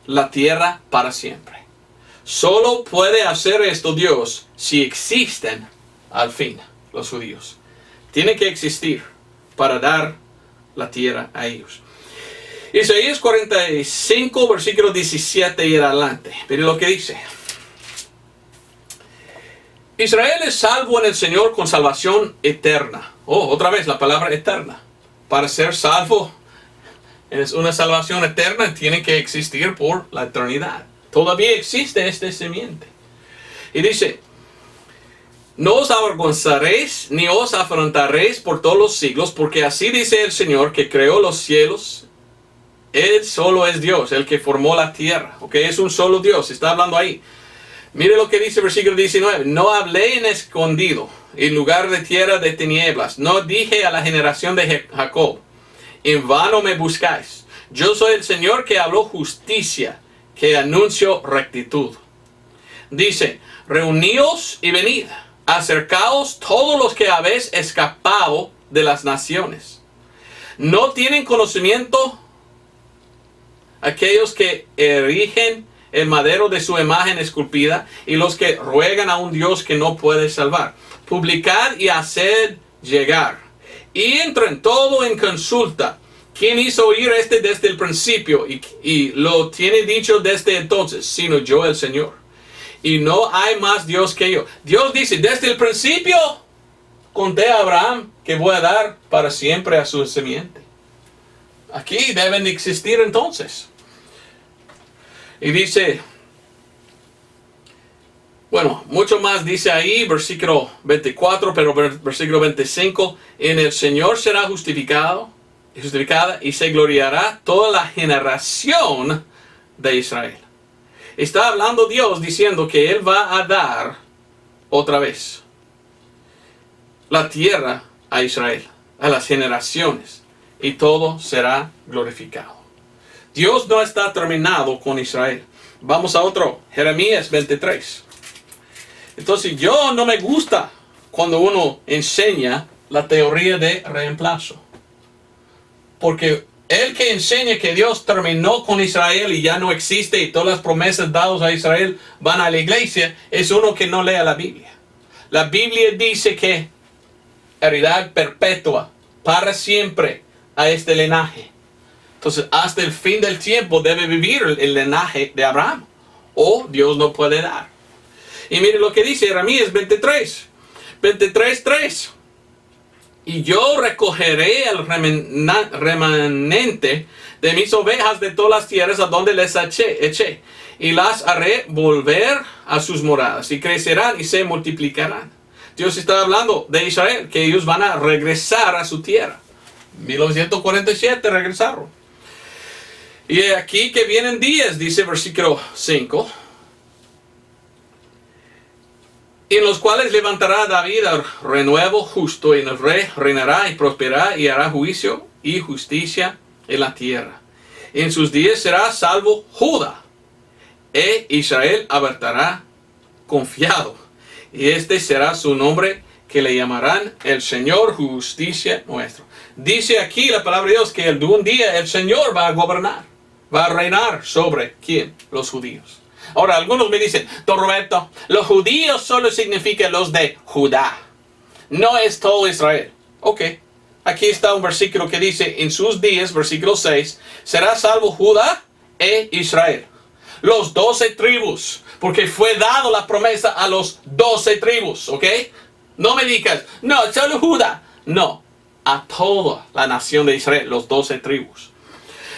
la tierra para siempre. Solo puede hacer esto Dios si existen al fin los judíos. Tiene que existir para dar la tierra a ellos. Isaías 45, versículo 17 y adelante. Miren lo que dice. Israel es salvo en el Señor con salvación eterna. Oh, otra vez la palabra eterna. Para ser salvo es una salvación eterna, tiene que existir por la eternidad. Todavía existe este simiente. Y dice, no os avergonzaréis ni os afrontaréis por todos los siglos, porque así dice el Señor que creó los cielos. Él solo es Dios, el que formó la tierra. Ok, es un solo Dios, está hablando ahí. Mire lo que dice el versículo 19. No hablé en escondido, en lugar de tierra de tinieblas. No dije a la generación de Jacob, en vano me buscáis. Yo soy el Señor que habló justicia, que anuncio rectitud. Dice, reuníos y venid, acercaos todos los que habéis escapado de las naciones. No tienen conocimiento aquellos que erigen el madero de su imagen esculpida y los que ruegan a un Dios que no puede salvar. Publicad y haced llegar. Y entren todo en consulta. ¿Quién hizo oír desde el principio? Y lo tiene dicho desde entonces, sino yo el Señor. Y no hay más Dios que yo. Dios dice, desde el principio conté a Abraham que voy a dar para siempre a su simiente. Aquí deben existir entonces. Y dice, bueno, mucho más dice ahí, versículo 24, pero versículo 25, en el Señor será justificada y se gloriará toda la generación de Israel. Está hablando Dios diciendo que Él va a dar otra vez la tierra a Israel, a las generaciones, y todo será glorificado. Dios no está terminado con Israel. Vamos a otro, Jeremías 23. Entonces yo no me gusta cuando uno enseña la teoría de reemplazo. Porque el que enseña que Dios terminó con Israel y ya no existe y todas las promesas dadas a Israel van a la iglesia, es uno que no lea la Biblia. La Biblia dice que heredad perpetua para siempre a este linaje. Entonces hasta el fin del tiempo debe vivir el linaje de Abraham. O Dios no puede dar. Y mire lo que dice Jeremías 23. 23:3. Y yo recogeré el remanente de mis ovejas de todas las tierras a donde les eché. Y las haré volver a sus moradas. Y crecerán y se multiplicarán. Dios está hablando de Israel. Que ellos van a regresar a su tierra. 1947 regresaron. Y aquí que vienen días, dice versículo 5. En los cuales levantará David el renuevo justo, y el rey reinará y prosperará y hará juicio y justicia en la tierra. En sus días será salvo Judá, e Israel habitará confiado. Y este será su nombre, que le llamarán el Señor justicia nuestro. Dice aquí la palabra de Dios que un día el Señor va a gobernar, va a reinar sobre ¿quién? Los judíos. Ahora, algunos me dicen, don Roberto, los judíos solo significan los de Judá. No es todo Israel. Ok, aquí está un versículo que dice, en sus días, versículo 6, será salvo Judá e Israel. Los 12 tribus, porque fue dado la promesa a los 12 tribus, ok. No me digas, no, solo Judá. No, a toda la nación de Israel, los 12 tribus.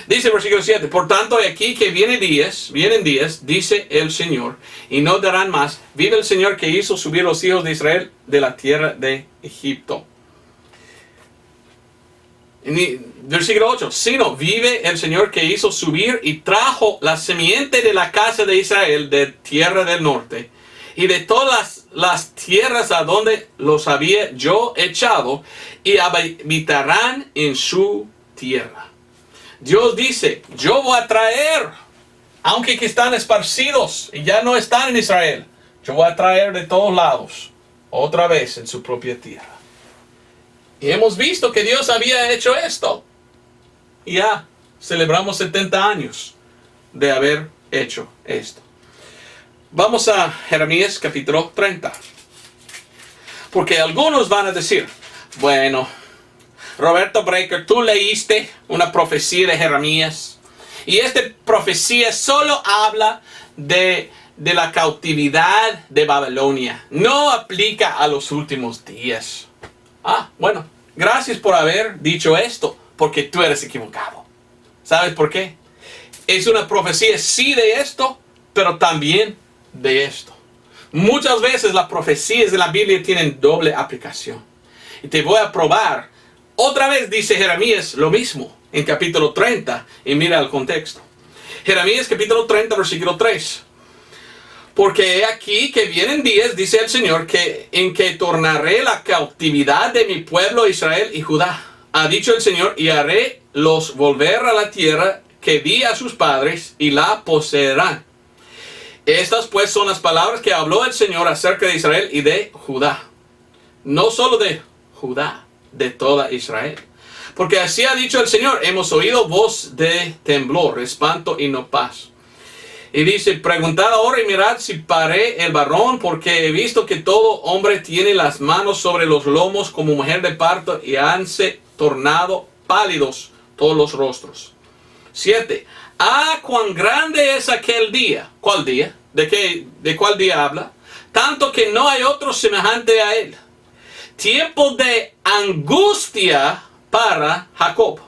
Dice el versículo 7, por tanto, aquí que vienen días, dice el Señor, y no darán más. Vive el Señor que hizo subir los hijos de Israel de la tierra de Egipto. Versículo 8, sino vive el Señor que hizo subir y trajo la simiente de la casa de Israel de tierra del norte y de todas las tierras a donde los había yo echado, y habitarán en su tierra. Dios dice, yo voy a traer, aunque que están esparcidos y ya no están en Israel, yo voy a traer de todos lados, otra vez en su propia tierra. Y hemos visto que Dios había hecho esto. Y ya celebramos 70 años de haber hecho esto. Vamos a Jeremías capítulo 30. Porque algunos van a decir, bueno, Roberto Breaker, tú leíste una profecía de Jeremías. Y esta profecía solo habla de la cautividad de Babilonia. No aplica a los últimos días. Bueno, gracias por haber dicho esto, porque tú eres equivocado. ¿Sabes por qué? Es una profecía sí de esto, pero también de esto. Muchas veces las profecías de la Biblia tienen doble aplicación. Y te voy a probar. Otra vez dice Jeremías lo mismo en capítulo 30. Y mira el contexto. Jeremías capítulo 30, versículo 3. Porque he aquí que vienen días, dice el Señor, en que tornaré la cautividad de mi pueblo Israel y Judá. Ha dicho el Señor, y haré los volver a la tierra que di a sus padres, y la poseerán. Estas pues son las palabras que habló el Señor acerca de Israel y de Judá. No solo de Judá, de toda Israel. Porque así ha dicho el Señor, hemos oído voz de temblor, espanto y no paz. Y dice, preguntad ahora y mirad si paré el varón, porque he visto que todo hombre tiene las manos sobre los lomos como mujer de parto, y hanse tornado pálidos todos los rostros. 7. Cuán grande es aquel día. ¿Cuál día? ¿De cuál día habla? Tanto que no hay otro semejante a él. Tiempo de angustia para Jacob,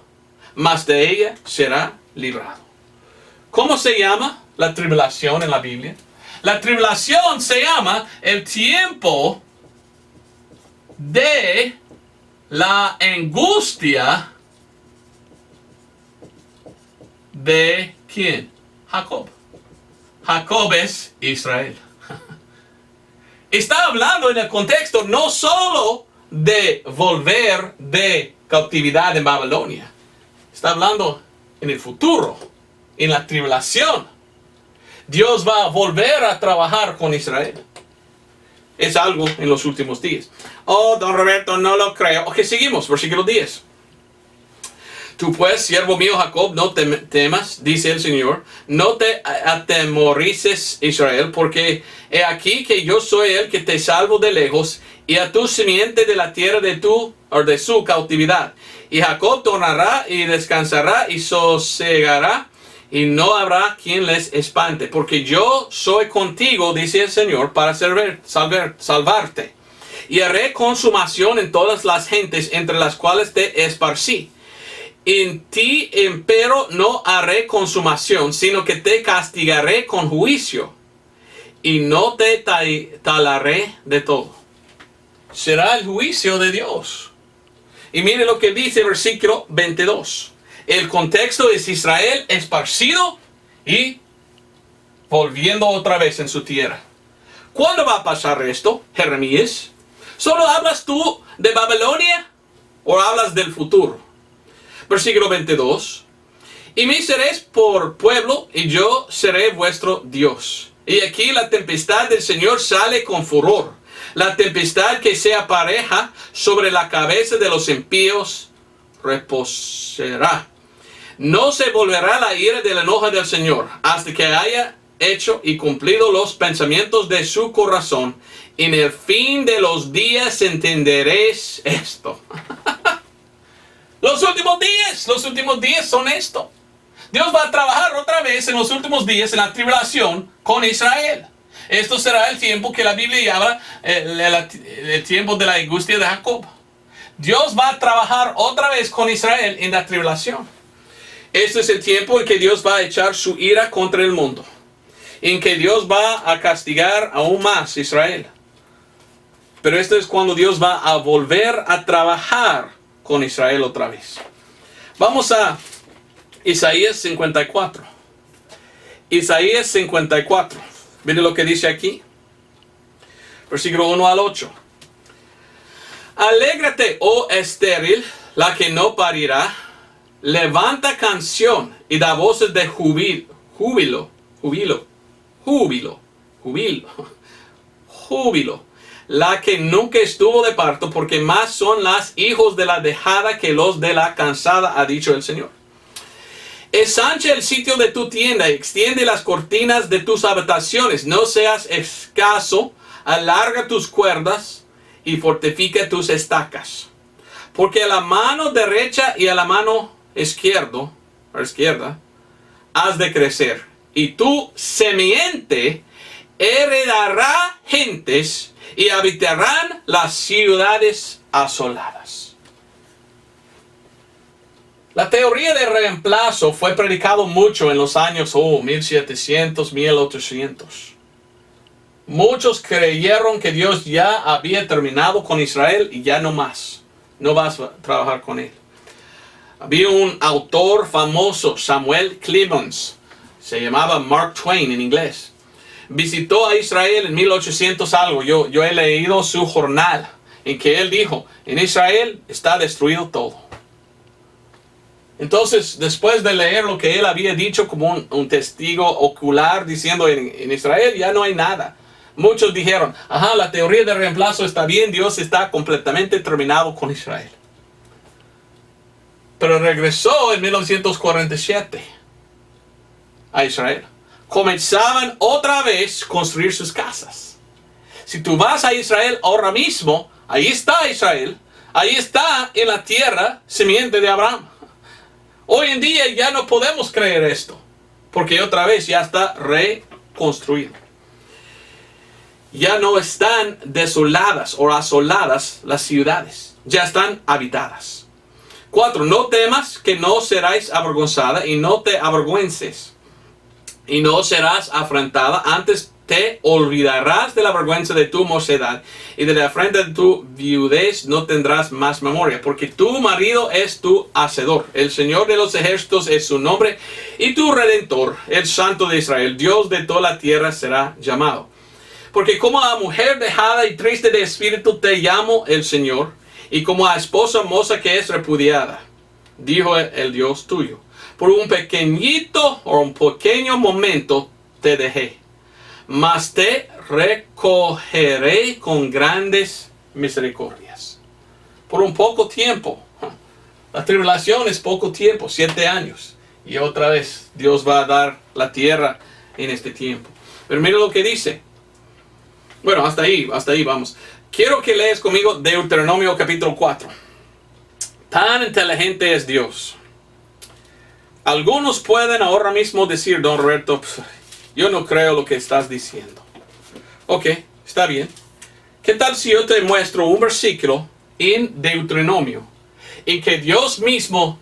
mas de ella será librado. ¿Cómo se llama la tribulación en la Biblia? La tribulación se llama el tiempo de la angustia de ¿quién? Jacob. Jacob es Israel. Está hablando en el contexto no solo de volver de cautividad en Babilonia. Está hablando en el futuro, en la tribulación. Dios va a volver a trabajar con Israel. Es algo en los últimos días. Don Roberto, no lo creo. Ok, seguimos, versículo 10. Tú pues, siervo mío Jacob, no temas, dice el Señor, no te atemorices Israel, porque he aquí que yo soy el que te salvo de lejos, y a tu simiente de la tierra de su cautividad. Y Jacob tornará y descansará y sosegará, y no habrá quien les espante, porque yo soy contigo, dice el Señor, para salvarte. Y haré consumación en todas las gentes entre las cuales te esparcí. En ti, empero, no haré consumación, sino que te castigaré con juicio, y no te talaré de todo. Será el juicio de Dios. Y mire lo que dice el versículo 22. El contexto es Israel esparcido y volviendo otra vez en su tierra. ¿Cuándo va a pasar esto, Jeremías? ¿Solo hablas tú de Babilonia o hablas del futuro? Versículo 22. Y me seréis por pueblo, y yo seré vuestro Dios. Y aquí la tempestad del Señor sale con furor. La tempestad que se apareja sobre la cabeza de los impíos reposará. No se volverá la ira del enojo del Señor, hasta que haya hecho y cumplido los pensamientos de su corazón. En el fin de los días entenderéis esto. Los últimos días son esto. Dios va a trabajar otra vez en los últimos días en la tribulación con Israel. Esto será el tiempo que la Biblia llama el tiempo de la angustia de Jacob. Dios va a trabajar otra vez con Israel en la tribulación. Este es el tiempo en que Dios va a echar su ira contra el mundo, en que Dios va a castigar aún más a Israel. Pero esto es cuando Dios va a volver a trabajar con Israel otra vez. Vamos a Isaías 54. Isaías 54. Miren lo que dice aquí. Versículo 1 al 8. Alégrate, oh estéril, la que no parirá. Levanta canción y da voces de júbilo. La que nunca estuvo de parto, porque más son las hijos de la dejada que los de la cansada, ha dicho el Señor. Ensancha el sitio de tu tienda, extiende las cortinas de tus habitaciones, no seas escaso, alarga tus cuerdas y fortifica tus estacas. Porque a la mano derecha y a la mano izquierda has de crecer, y tu semiente heredará gentes y habitarán las ciudades asoladas. La teoría de reemplazo fue predicado mucho en los años 1700, 1800. Muchos creyeron que Dios ya había terminado con Israel y ya no más. No vas a trabajar con él. Había un autor famoso, Samuel Clemens, se llamaba Mark Twain en inglés. Visitó a Israel en 1800 algo. Yo he leído su jornal en que él dijo, en Israel está destruido todo. Entonces, después de leer lo que él había dicho como un testigo ocular, diciendo en Israel ya no hay nada. Muchos dijeron, ajá, la teoría de reemplazo está bien, Dios está completamente terminado con Israel. Pero regresó en 1947 a Israel. Comenzaban otra vez a construir sus casas. Si tú vas a Israel ahora mismo, ahí está Israel, ahí está en la tierra simiente de Abraham. Hoy en día ya no podemos creer esto, porque otra vez ya está reconstruido. Ya no están desoladas o asoladas las ciudades, ya están habitadas. 4. No temas, que no seráis avergonzada, y no te avergüences, y no serás afrentada, antes te olvidarás de la vergüenza de tu mocedad, y de la afrenta de tu viudez no tendrás más memoria, porque tu marido es tu hacedor, el Señor de los ejércitos es su nombre, y tu Redentor, el Santo de Israel, Dios de toda la tierra será llamado. Porque como a mujer dejada y triste de espíritu te llamo el Señor, y como a esposa moza que es repudiada, dijo el Dios tuyo. Por un pequeñito o un pequeño momento te dejé, mas te recogeré con grandes misericordias. Por un poco tiempo. La tribulación es poco tiempo, 7 años. Y otra vez Dios va a dar la tierra en este tiempo. Pero mira lo que dice. Bueno, hasta ahí vamos. Quiero que leas conmigo Deuteronomio capítulo 4. Tan inteligente es Dios. Algunos pueden ahora mismo decir, don Roberto, yo no creo lo que estás diciendo. Ok, está bien. ¿Qué tal si yo te muestro un versículo en Deuteronomio en que Dios mismo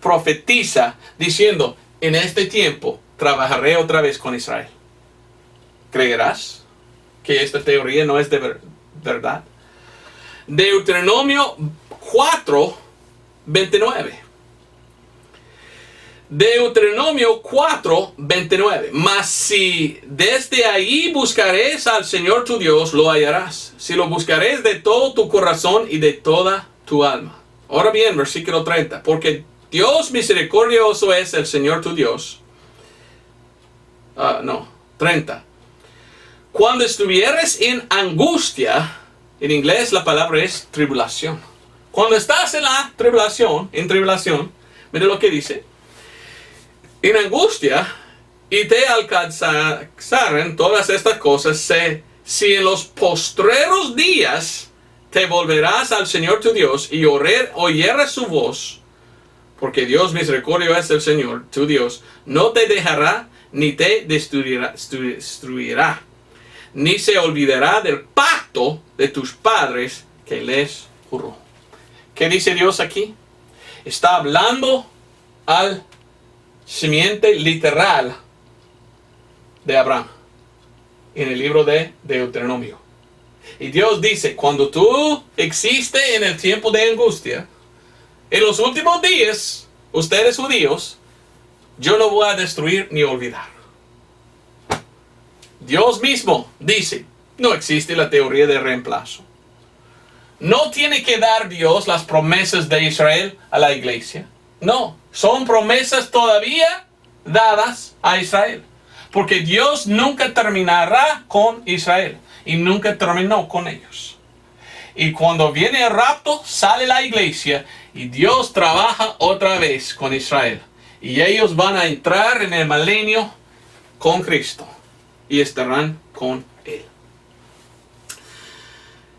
profetiza diciendo, en este tiempo trabajaré otra vez con Israel? ¿Creerás que esta teoría no es de verdad? Deuteronomio 4, 29. Deuteronomio 4, 29. Mas si desde ahí buscares al Señor tu Dios, lo hallarás. Si lo buscares de todo tu corazón y de toda tu alma. Ahora bien, versículo 30. Porque Dios misericordioso es el Señor tu Dios. 30. Cuando estuvieres en angustia, en inglés la palabra es tribulación. Cuando estás en la tribulación, mira lo que dice. En angustia, y te alcanzaren todas estas cosas, si en los postreros días te volverás al Señor tu Dios y oyeres su voz, porque Dios misericordio es el Señor tu Dios, no te dejará ni te destruirá, ni se olvidará del pacto de tus padres que les juró. ¿Qué dice Dios aquí? Está hablando al simiente literal de Abraham en el libro de Deuteronomio. Y Dios dice, cuando tú existes en el tiempo de angustia, en los últimos días, ustedes judíos, yo no voy a destruir ni olvidar. Dios mismo dice, no existe la teoría de reemplazo. No tiene que dar Dios las promesas de Israel a la iglesia. No, son promesas todavía dadas a Israel. Porque Dios nunca terminará con Israel. Y nunca terminó con ellos. Y cuando viene el rapto, sale la iglesia. Y Dios trabaja otra vez con Israel. Y ellos van a entrar en el milenio con Cristo. Y estarán con Él.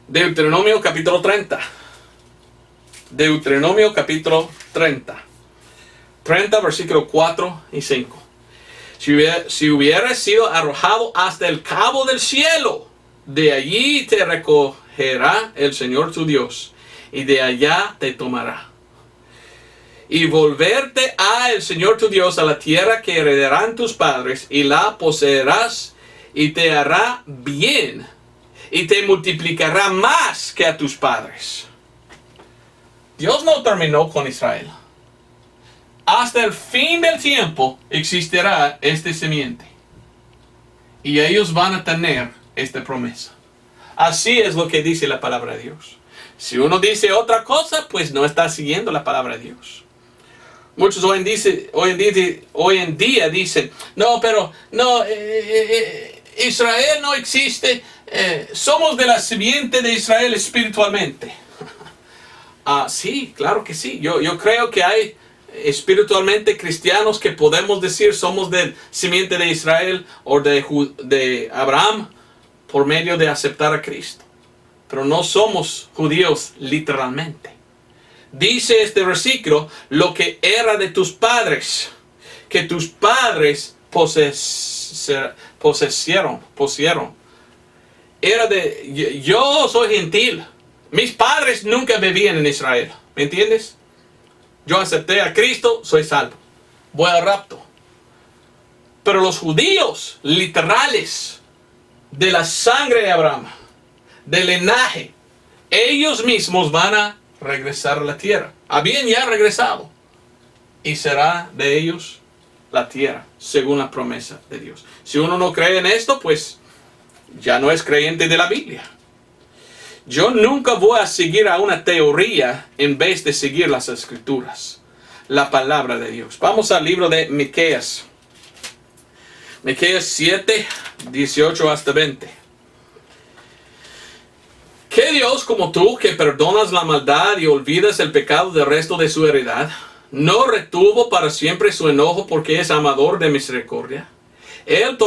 Deuteronomio capítulo 30. Deuteronomio capítulo 30. 30 versículos 4 y 5. Si hubieras sido arrojado hasta el cabo del cielo, de allí te recogerá el Señor tu Dios, y de allá te tomará. Y volverte a el Señor tu Dios a la tierra que heredarán tus padres, y la poseerás, y te hará bien, y te multiplicará más que a tus padres. Dios no terminó con Israel. Hasta el fin del tiempo existirá este simiente. Y ellos van a tener esta promesa. Así es lo que dice la palabra de Dios. Si uno dice otra cosa, pues no está siguiendo la palabra de Dios. Muchos hoy en día dicen, no, pero no, Israel no existe. Somos de la simiente de Israel espiritualmente. Sí, claro que sí. Yo creo que hay espiritualmente cristianos que podemos decir somos del simiente de Israel o de Abraham por medio de aceptar a Cristo. Pero no somos judíos literalmente. Dice este versículo, lo que era de tus padres, que tus padres posieron. Era de, yo soy gentil. Mis padres nunca vivían en Israel. ¿Me entiendes? Yo acepté a Cristo, soy salvo. Voy al rapto. Pero los judíos literales de la sangre de Abraham, del linaje, ellos mismos van a regresar a la tierra. Habían ya regresado. Y será de ellos la tierra, según la promesa de Dios. Si uno no cree en esto, pues ya no es creyente de la Biblia. Yo nunca voy a seguir a una teoría en vez de seguir las escrituras, la palabra de Dios. Vamos al libro de Miqueas. Miqueas 7, 18 hasta 20. ¿Qué Dios como tú, que perdonas la maldad y olvidas el pecado del resto de su heredad, no retuvo para siempre su enojo porque es amador de misericordia? Él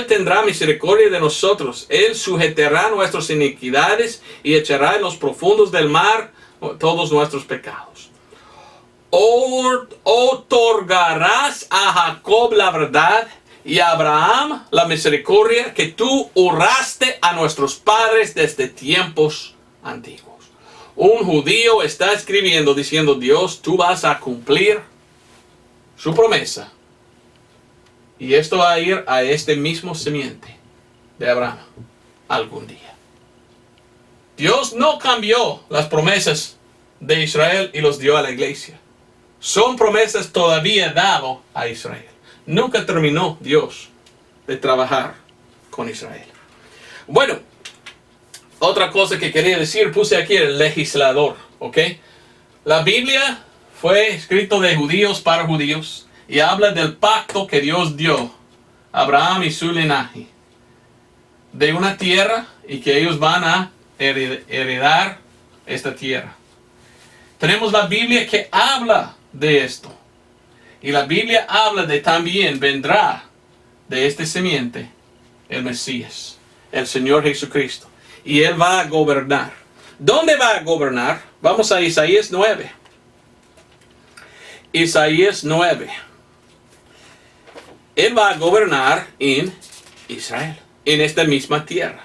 tendrá misericordia de nosotros. Él sujetará nuestras iniquidades y echará en los profundos del mar todos nuestros pecados. Otorgarás a Jacob la verdad y a Abraham la misericordia que tú juraste a nuestros padres desde tiempos antiguos. Un judío está escribiendo diciendo, Dios, tú vas a cumplir su promesa. Y esto va a ir a este mismo simiente de Abraham algún día. Dios no cambió las promesas de Israel y los dio a la iglesia. Son promesas todavía dadas a Israel. Nunca terminó Dios de trabajar con Israel. Bueno, otra cosa que quería decir, puse aquí el legislador, ¿ok? La Biblia fue escrito de judíos para judíos. Y habla del pacto que Dios dio a Abraham y su linaje. De una tierra y que ellos van a heredar esta tierra. Tenemos la Biblia que habla de esto. Y la Biblia habla de también vendrá de este simiente el Mesías, el Señor Jesucristo. Y Él va a gobernar. ¿Dónde va a gobernar? Vamos a Isaías 9. Isaías 9. Él va a gobernar en Israel, en esta misma tierra.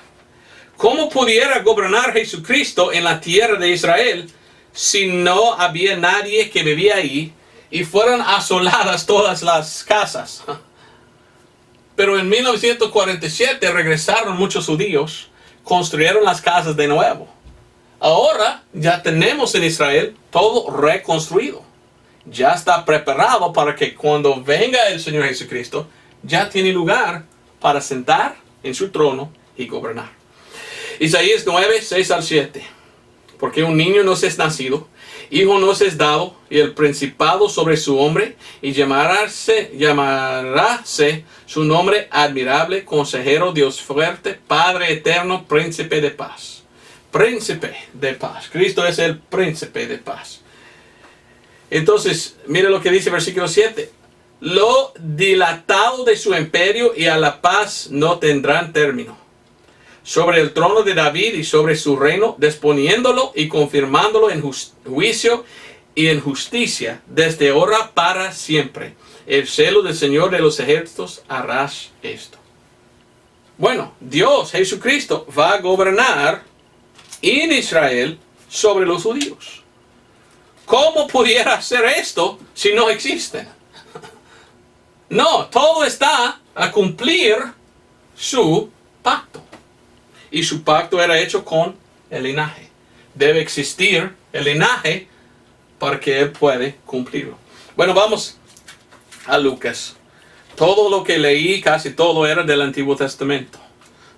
¿Cómo pudiera gobernar Jesucristo en la tierra de Israel si no había nadie que vivía ahí y fueron asoladas todas las casas. Pero en 1947 regresaron muchos judíos, construyeron las casas de nuevo. Ahora ya tenemos en Israel todo reconstruido. Ya está preparado para que cuando venga el Señor Jesucristo, ya tiene lugar para sentar en su trono y gobernar. Isaías 9, 6 al 7. Porque un niño nos es nacido, hijo nos es dado, y el principado sobre su hombre, y llamaráse su nombre admirable, consejero, Dios fuerte, Padre eterno, príncipe de paz. Príncipe de paz. Cristo es el príncipe de paz. Entonces, mire lo que dice el versículo 7. Lo dilatado de su imperio y a la paz no tendrán término. Sobre el trono de David y sobre su reino, disponiéndolo y confirmándolo en juicio y en justicia, desde ahora para siempre. El celo del Señor de los ejércitos hará esto. Bueno, Dios, Jesucristo, va a gobernar en Israel sobre los judíos. ¿Cómo pudiera hacer esto si no existen? No, todo está a cumplir su pacto. Y su pacto era hecho con el linaje. Debe existir el linaje para que él pueda cumplirlo. Bueno, vamos a Lucas. Todo lo que leí, casi todo era del Antiguo Testamento.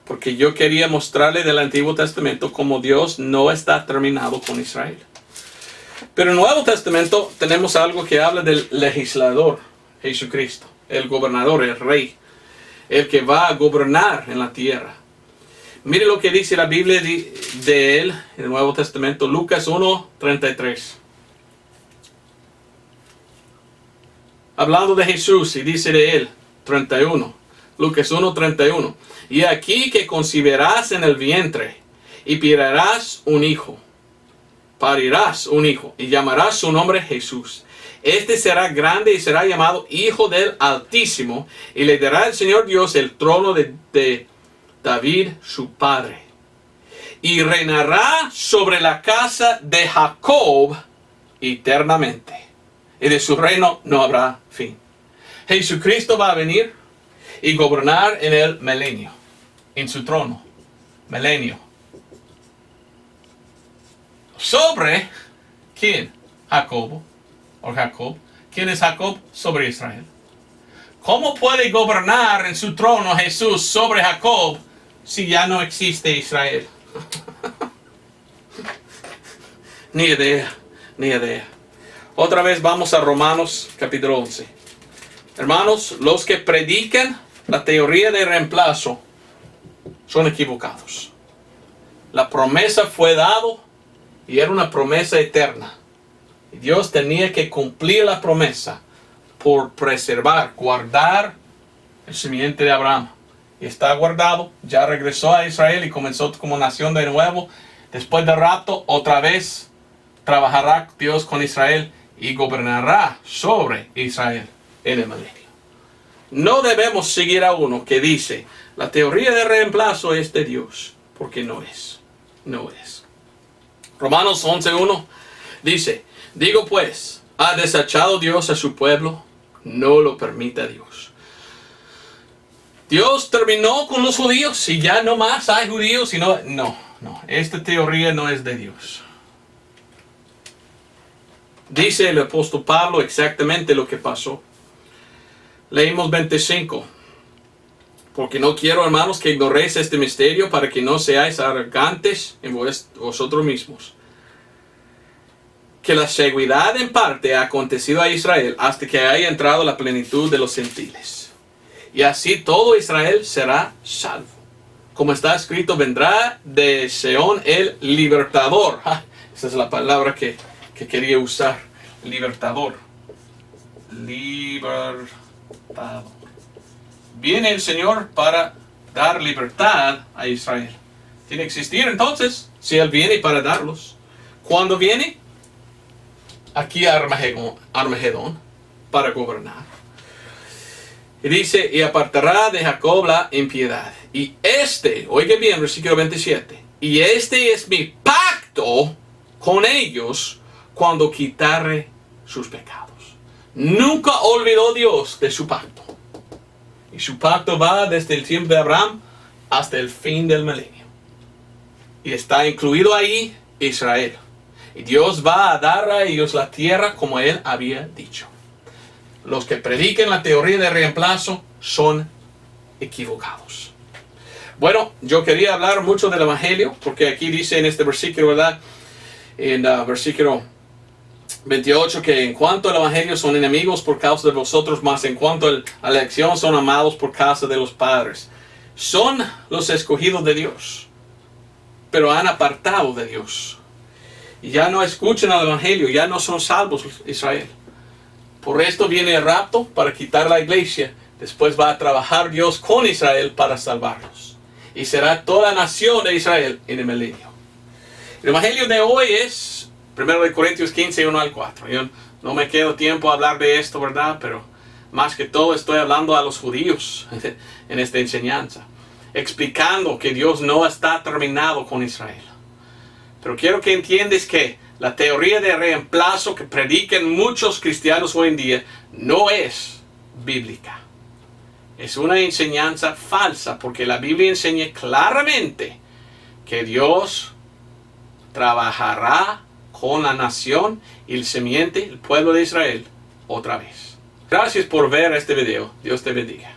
Porque yo quería mostrarle del Antiguo Testamento cómo Dios no está terminado con Israel. Pero en el Nuevo Testamento tenemos algo que habla del legislador, Jesucristo. El gobernador, el rey. El que va a gobernar en la tierra. Mire lo que dice la Biblia de él en el Nuevo Testamento. Lucas 1:33. Hablando de Jesús y dice de él, 31. Lucas 1:31. Y aquí que concebirás en el vientre y parirás un hijo. Parirás un hijo y llamarás su nombre Jesús. Este será grande y será llamado Hijo del Altísimo, y le dará el Señor Dios el trono de David su padre. Y reinará sobre la casa de Jacob eternamente. Y de su reino no habrá fin. Jesucristo va a venir y gobernar en el milenio. En su trono. Milenio. ¿Sobre quién? Jacob. O Jacob. ¿Quién es Jacob? Sobre Israel. ¿Cómo puede gobernar en su trono Jesús sobre Jacob si ya no existe Israel? Ni idea, ni idea. Otra vez vamos a Romanos capítulo 11. Hermanos, los que predican la teoría de reemplazo son equivocados. La promesa fue dada y era una promesa eterna. Y Dios tenía que cumplir la promesa por preservar, guardar el simiente de Abraham. Y está guardado, ya regresó a Israel y comenzó como nación de nuevo. Después de rato, otra vez trabajará Dios con Israel y gobernará sobre Israel en el milenio. No debemos seguir a uno que dice, la teoría de reemplazo es de Dios, porque no es. No es. Romanos 11:1 dice, digo pues, ¿ha desechado Dios a su pueblo? No lo permita Dios. Dios terminó con los judíos y ya no más hay judíos. No, esta teoría no es de Dios. Dice el apóstol Pablo exactamente lo que pasó. Leímos 25. Porque no quiero, hermanos, que ignoréis este misterio para que no seáis arrogantes en vosotros mismos. Que la seguridad en parte ha acontecido a Israel hasta que haya entrado la plenitud de los gentiles. Y así todo Israel será salvo. Como está escrito, vendrá de Seón el libertador. Esa es la palabra que quería usar. Libertador. Libertador. Viene el Señor para dar libertad a Israel. Tiene que existir entonces, si Él viene para darlos. ¿Cuándo viene? Aquí a Armagedón para gobernar. Y dice, y apartará de Jacob la impiedad. Y oiga bien, versículo 27. Y este es mi pacto con ellos cuando quitare sus pecados. Nunca olvidó Dios de su pacto. Y su pacto va desde el tiempo de Abraham hasta el fin del milenio. Y está incluido ahí Israel. Y Dios va a dar a ellos la tierra como Él había dicho. Los que prediquen la teoría de reemplazo son equivocados. Bueno, yo quería hablar mucho del Evangelio, porque aquí dice en este versículo, ¿verdad? En versículo 28, que en cuanto al Evangelio son enemigos por causa de vosotros, mas en cuanto a la elección son amados por causa de los padres. Son los escogidos de Dios, pero han apartado de Dios. Y ya no escuchan al Evangelio, ya no son salvos Israel. Por esto viene el rapto para quitar la iglesia. Después va a trabajar Dios con Israel para salvarlos. Y será toda la nación de Israel en el milenio. El Evangelio de hoy es 1 Corintios 15, 1 al 4. Yo no me quedo tiempo a hablar de esto, ¿verdad? Pero más que todo estoy hablando a los judíos en esta enseñanza. Explicando que Dios no está terminado con Israel. Pero quiero que entiendas que la teoría de reemplazo que predican muchos cristianos hoy en día no es bíblica. Es una enseñanza falsa porque la Biblia enseña claramente que Dios trabajará con la nación y el simiente, el pueblo de Israel, otra vez. Gracias por ver este video. Dios te bendiga.